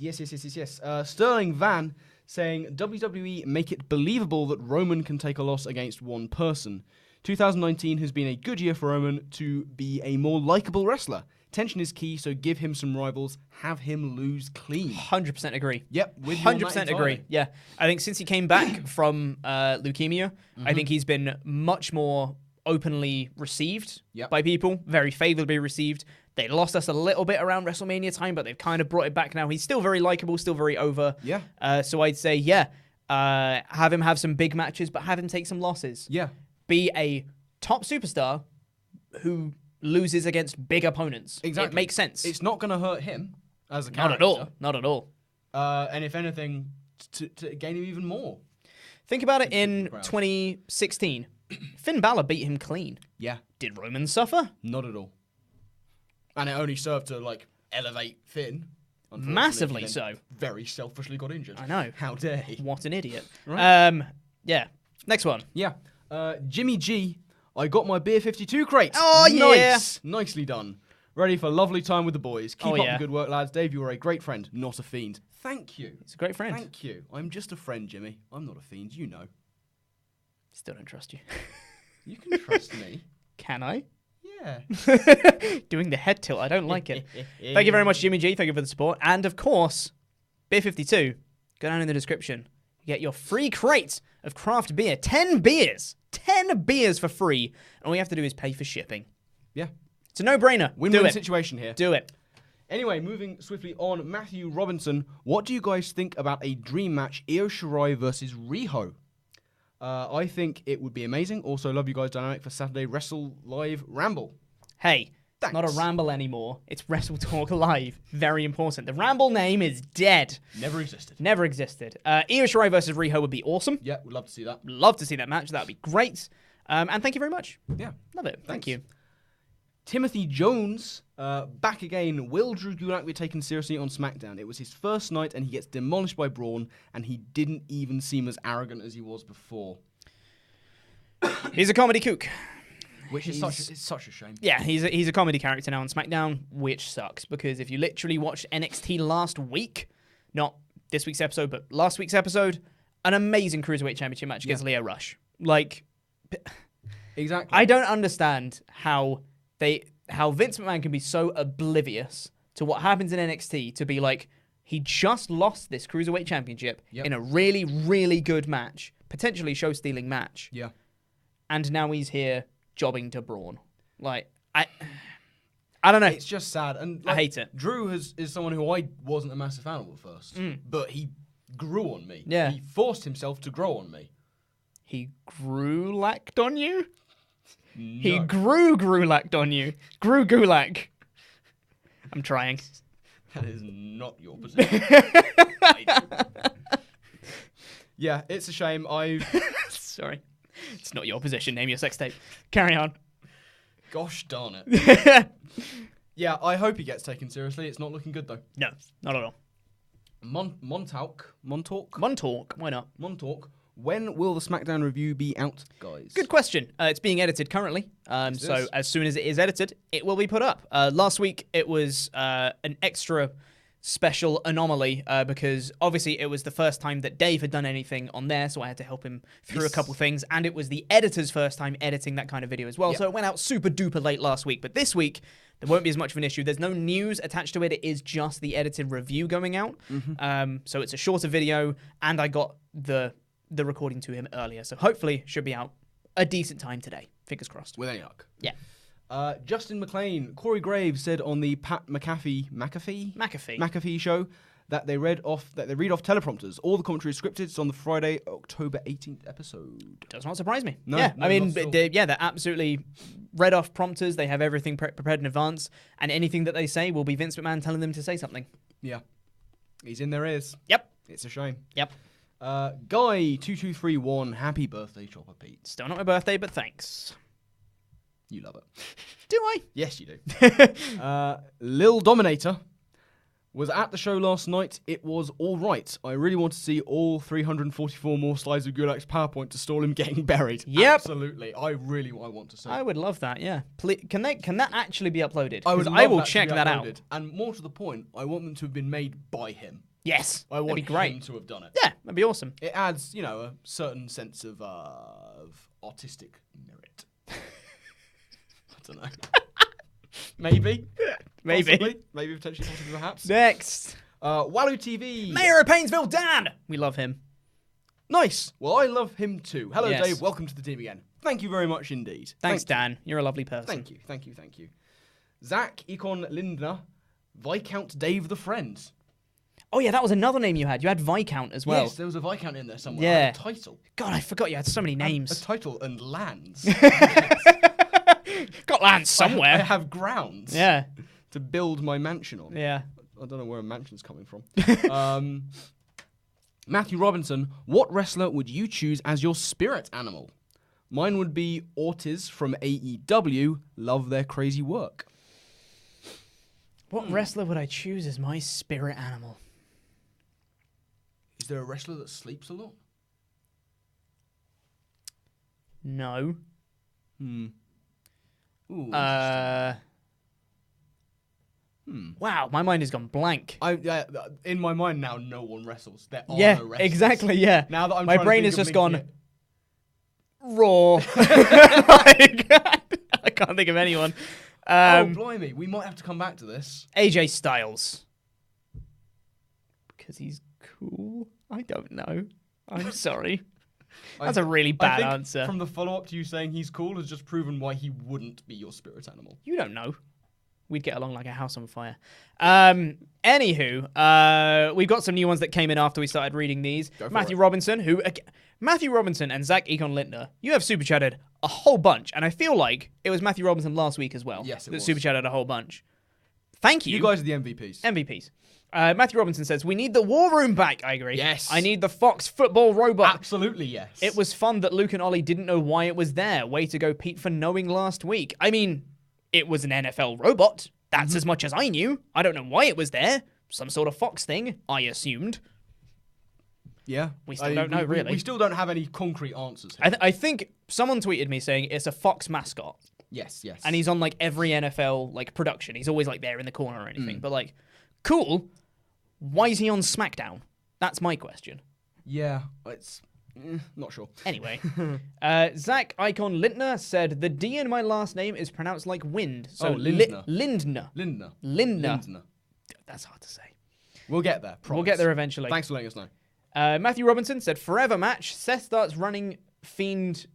Sterling Van saying, WWE make it believable that Roman can take a loss against one person. 2019 has been a good year for Roman to be a more likable wrestler. Tension is key, so give him some rivals. Have him lose clean. 100% agree. Yep, with you on that 100% entirely. agree. Yeah, I think since he came back from leukemia, I think he's been much more openly received by people, very favorably received. They lost us a little bit around WrestleMania time, but they've kind of brought it back now. He's still very likable, still very over. Yeah. So I'd say, have him have some big matches, but have him take some losses. Yeah. Be a top superstar who loses against big opponents. Exactly. It makes sense. It's not going to hurt him as a Not character. at all. Not at all. And if anything, to gain him even more. Think about it in 2016. Finn Balor beat him clean. Yeah. Did Roman suffer? Not at all. And it only served to, like, elevate Finn. Massively Then so. Very selfishly got injured. I know. How dare he? What an idiot. Right. Yeah. Next one. Yeah. Jimmy G, I got my Beer 52 crate. Oh, yeah. Nice. Nicely done. Ready for a lovely time with the boys. Keep up the good work, lads. Dave, you are a great friend, not a fiend. Thank you. He's a great friend. Thank you. I'm just a friend, Jimmy. I'm not a fiend, you know. Still don't trust you. You can trust me. Can I? Yeah. Doing the head tilt. I don't like it. Thank you very much, Jimmy G. Thank you for the support. And of course, Beer 52. Go down in the description. You get your free crate of craft beer. 10 beers. 10 beers for free. And all you have to do is pay for shipping. Yeah. It's a no-brainer. Win-win situation here. Do it. Anyway, moving swiftly on, Matthew Robinson, what do you guys think about a dream match, Io Shirai versus Riho? I think it would be amazing. Also, love you guys, Dynamic, for Saturday Wrestle Live Ramble. Hey, Thanks. not a ramble anymore. It's WrestleTalk Live. Very important. The ramble name is dead. Never existed. Never existed. Io Shirai versus Riho would be awesome. Yeah, we'd love to see that. Love to see that match. That would be great. And thank you very much. Yeah. Love it. Thank you. Timothy Jones, back again. Will Drew Gulak be taken seriously on SmackDown? It was his first night and he gets demolished by Braun and he didn't even seem as arrogant as he was before. He's a comedy kook. Which is such a shame. Yeah, he's a comedy character now on SmackDown, which sucks because if you literally watched NXT last week, not this week's episode, but last week's episode, an amazing Cruiserweight Championship match against Lio Rush. Like, exactly. I don't understand how Vince McMahon can be so oblivious to what happens in NXT to be like, he just lost this Cruiserweight Championship in a really, really good match, potentially show-stealing match. Yeah. And now he's here jobbing to Braun. Like, I don't know. It's just sad. And I hate it. Drew is someone who I wasn't a massive fan of at first, but he grew on me. Yeah. He forced himself to grow on me. He Gulaked on you? No. He Gulaked on you. Gulak. I'm trying. That is not your position. Yeah, it's a shame. Sorry. It's not your position. Name your sex tape. Carry on. Gosh darn it. Yeah, I hope he gets taken seriously. It's not looking good, though. No, not at all. Montalk? Why not? Montalk. When will the SmackDown review be out, guys? Good question. It's being edited currently. So as soon as it is edited, it will be put up. Last week, it was an extra special anomaly because obviously it was the first time that Dave had done anything on there, so I had to help him through a couple things, and it was the editor's first time editing that kind of video as well, so it went out super duper late last week. But this week, there won't be as much of an issue. There's no news attached to it. It is just the edited review going out. So it's a shorter video, and I got the recording to him earlier, so hopefully should be out a decent time today. Fingers crossed. With any luck. Yeah. Justin McLean, Corey Graves said on the Pat McAfee show that they read off teleprompters. All the commentary is scripted. It's on the Friday, October 18th episode. Does not surprise me. No, yeah, no, I mean, they're absolutely read off prompters. They have everything prepared in advance, and anything that they say will be Vince McMahon telling them to say something. Yeah, he's in their ears. Yep. It's a shame. Yep. Guy2231, happy birthday, Chopper Pete. Still not my birthday, but thanks. You love it. Do I? Yes, you do. Lil Dominator was at the show last night. It was all right. I really want to see all 344 more slides of Gulak's PowerPoint to stall him getting buried. Yep. Absolutely. I want to see. I would love that, yeah. Please, can that actually be uploaded? I will check that out. And more to the point, I want them to have been made by him. Yes. I want that'd be great. him to have done it. Yeah, that'd be awesome. It adds, a certain sense of artistic merit. I don't know. Maybe. Possibly. Maybe potentially, perhaps. Next. Wallu TV. Mayor of Painesville, Dan. We love him. Nice. Well, I love him too. Hello, Yes. Dave. Welcome to the team again. Thank you very much indeed. Thanks, Dan. You're a lovely person. Thank you. Zach Econ Lindner. Viscount Dave the Friend. Oh, yeah, that was another name you had. You had Viscount as well. Yes, there was a Viscount in there somewhere. Yeah. I had a title. God, I forgot you had so many names. A title and lands. Got land somewhere. I have grounds. Yeah. To build my mansion on. Yeah. I don't know where a mansion's coming from. Matthew Robinson, what wrestler would you choose as your spirit animal? Mine would be Ortiz from AEW. Love their crazy work. What wrestler would I choose as my spirit animal? Is there a wrestler that sleeps a lot? No. Ooh, Wow, my mind has gone blank. In my mind now, no one wrestles. There are Yeah, no wrestlers. Exactly, yeah. Now that I'm my trying to brain think has of just gone linking raw. Like, I can't think of anyone. oh, blimey. We might have to come back to this. AJ Styles. Because he's cool? I don't know. I'm sorry. That's a really bad answer. From the follow-up to you saying he's cool has just proven why he wouldn't be your spirit animal. You don't know. We'd get along like a house on fire. Anywho, we've got some new ones that came in after we started reading these. Matthew Robinson and Zach Econ Lindner, you have super chatted a whole bunch, and I feel like it was Matthew Robinson last week as well. Yes, it that was. super chatted a whole bunch. Thank you. You guys are the MVPs. MVPs. Matthew Robinson says, we need the War Room back. I agree. Yes. I need the Fox football robot. Absolutely, yes. It was fun that Luke and Ollie didn't know why it was there. Way to go, Pete, for knowing last week. I mean, it was an NFL robot. That's as much as I knew. I don't know why it was there. Some sort of Fox thing, I assumed. Yeah. We still don't know, really. We still don't have any concrete answers here. I think someone tweeted me saying it's a Fox mascot. Yes. And he's on like every NFL like production. He's always like there in the corner or anything. But like, cool. Why is he on SmackDown? That's my question. Yeah, it's not sure. Anyway, Zach Icon Lindner said the D in my last name is pronounced like wind. So Lindner. Lindner. That's hard to say. We'll get there. Promise. We'll get there eventually. Thanks for letting us know. Matthew Robinson said forever match. Seth starts running Fiend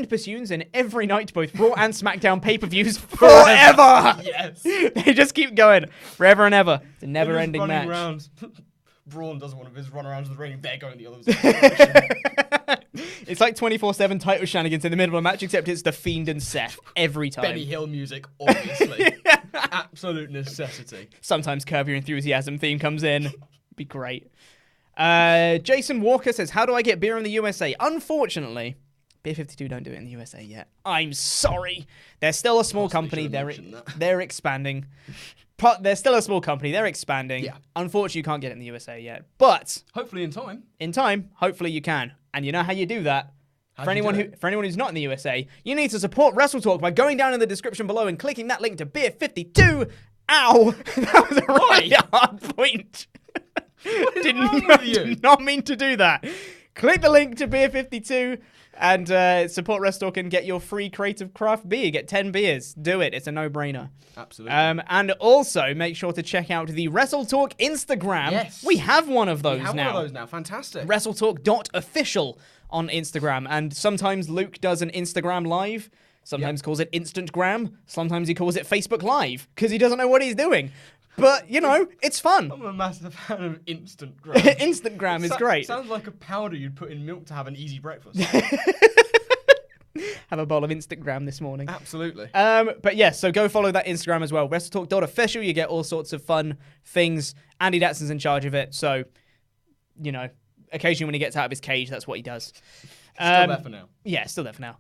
pursues in every night, both Raw and SmackDown pay-per-views forever. Yes. They just keep going forever and ever. It's a never-ending match. Around. Braun doesn't want to just run around to the ring. They're going the other direction. It's like 24/7 title shenanigans in the middle of a match, except it's the Fiend and Seth every time. Benny Hill music, obviously. Absolute necessity. Sometimes Curb Your Enthusiasm theme comes in. Be great. Jason Walker says, how do I get beer in the USA? Unfortunately, Beer 52 don't do it in the USA yet. I'm sorry. They're still a small company. They're expanding. They're still a small company. They're expanding. Yeah. Unfortunately, you can't get it in the USA yet. But hopefully in time. In time, hopefully you can. And you know how you do that. For anyone who's not in the USA, you need to support WrestleTalk by going down in the description below and clicking that link to Beer 52. Ow! That was a really hard point. Did not mean to do that. Click the link to Beer 52 and support WrestleTalk and get your free creative craft beer. Get 10 beers. Do it. It's a no-brainer. Absolutely. And also make sure to check out the WrestleTalk Instagram. Yes. We have one of those now. We have one of those now. Fantastic. WrestleTalk.official on Instagram. And sometimes Luke does an Instagram live. Sometimes calls it Instantgram. Sometimes he calls it Facebook Live because he doesn't know what he's doing. But, you know, it's fun. I'm a massive fan of Instantgram. Instantgram is great. Sounds like a powder you'd put in milk to have an easy breakfast. Have a bowl of Instagram this morning. Absolutely. But yes, so go follow that Instagram as well. WrestleTalk.official. You get all sorts of fun things. Andy Datson's in charge of it. So, you know, occasionally when he gets out of his cage, that's what he does. Still there for now. Yeah, still there for now.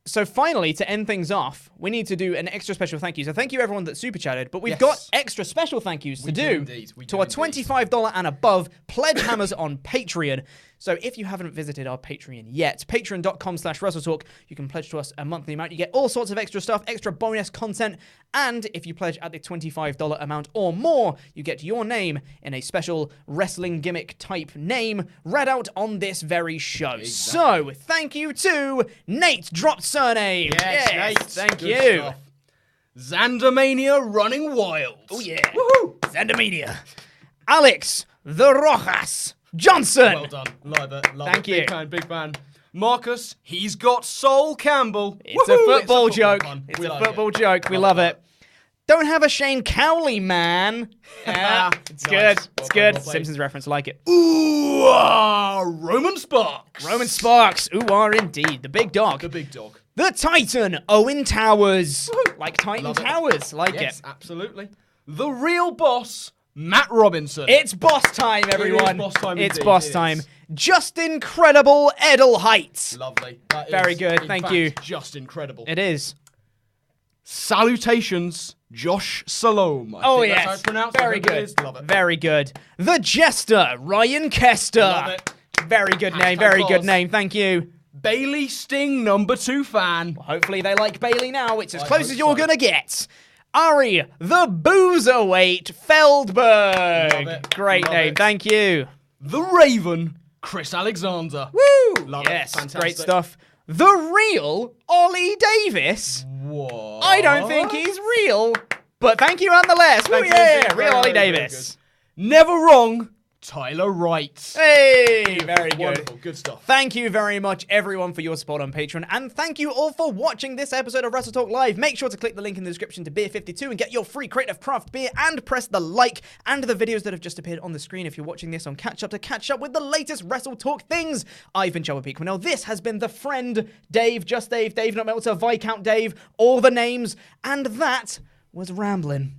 So finally, to end things off, we need to do an extra special thank you. So thank you everyone that super chatted, but we've got extra special thank yous to do to our $25 and above pledge hammers on Patreon. So if you haven't visited our Patreon yet, patreon.com/WrestleTalk, you can pledge to us a monthly amount. You get all sorts of extra stuff, extra bonus content, and if you pledge at the $25 amount or more, you get your name in a special wrestling gimmick type name read out on this very show. Exactly. So thank you to Nate Dropped Surname. Yes, Nate. Thank Good you. Stuff. Xandermania Running Wild. Oh yeah. Woohoo! Xandermania. Alex The Rojas Johnson. Well done. Love it. Thank you. Big fan. Marcus, he's got Soul Campbell. It's a football joke. It's a football joke. We love it. Don't have a Shane Cowley, man. Yeah, it's good. It's good. Simpsons reference, like it. Ooh, Roman Sparks. Roman Sparks. Ooh, indeed. The big dog. The big dog. The Titan, Owen Towers. Like Titan Towers. Like it. Yes, absolutely. The real boss, Matt Robinson. It's boss time, everyone. It is boss time. It's boss time. Just incredible Edelheit. Lovely. That Very is, good. Thank you. Just incredible. It is. Salutations, Josh Salome. Oh, yes. That's how it's pronounced. Very good. Love it. Very good. The Jester, Ryan Kester. Love it. Very good name. Very good name. Thank you. Bayley Sting #2 fan. Well, hopefully they like Bayley now. It's as close as you're going to get. Ari, the Boozerweight Feldberg. Love it. Great name. Thank you. The Raven, Chris Alexander. Woo! Love it. Yes, Fantastic. great stuff. The real Ollie Davis. What? I don't think he's real, but thank you nonetheless. Thank you. Real Ollie Davis. Never wrong, Tyler Wright. Hey, very good. Wonderful, good stuff. Thank you very much, everyone, for your support on Patreon, and thank you all for watching this episode of WrestleTalk Live. Make sure to click the link in the description to Beer 52 and get your free Creative Craft beer, and press the like and the videos that have just appeared on the screen if you're watching this on Catch Up to catch up with the latest WrestleTalk things. I've been Joe Pequanell. This has been the friend Dave, Just Dave, Dave Not Meltzer, Viscount Dave, all the names, and that was Ramblin'.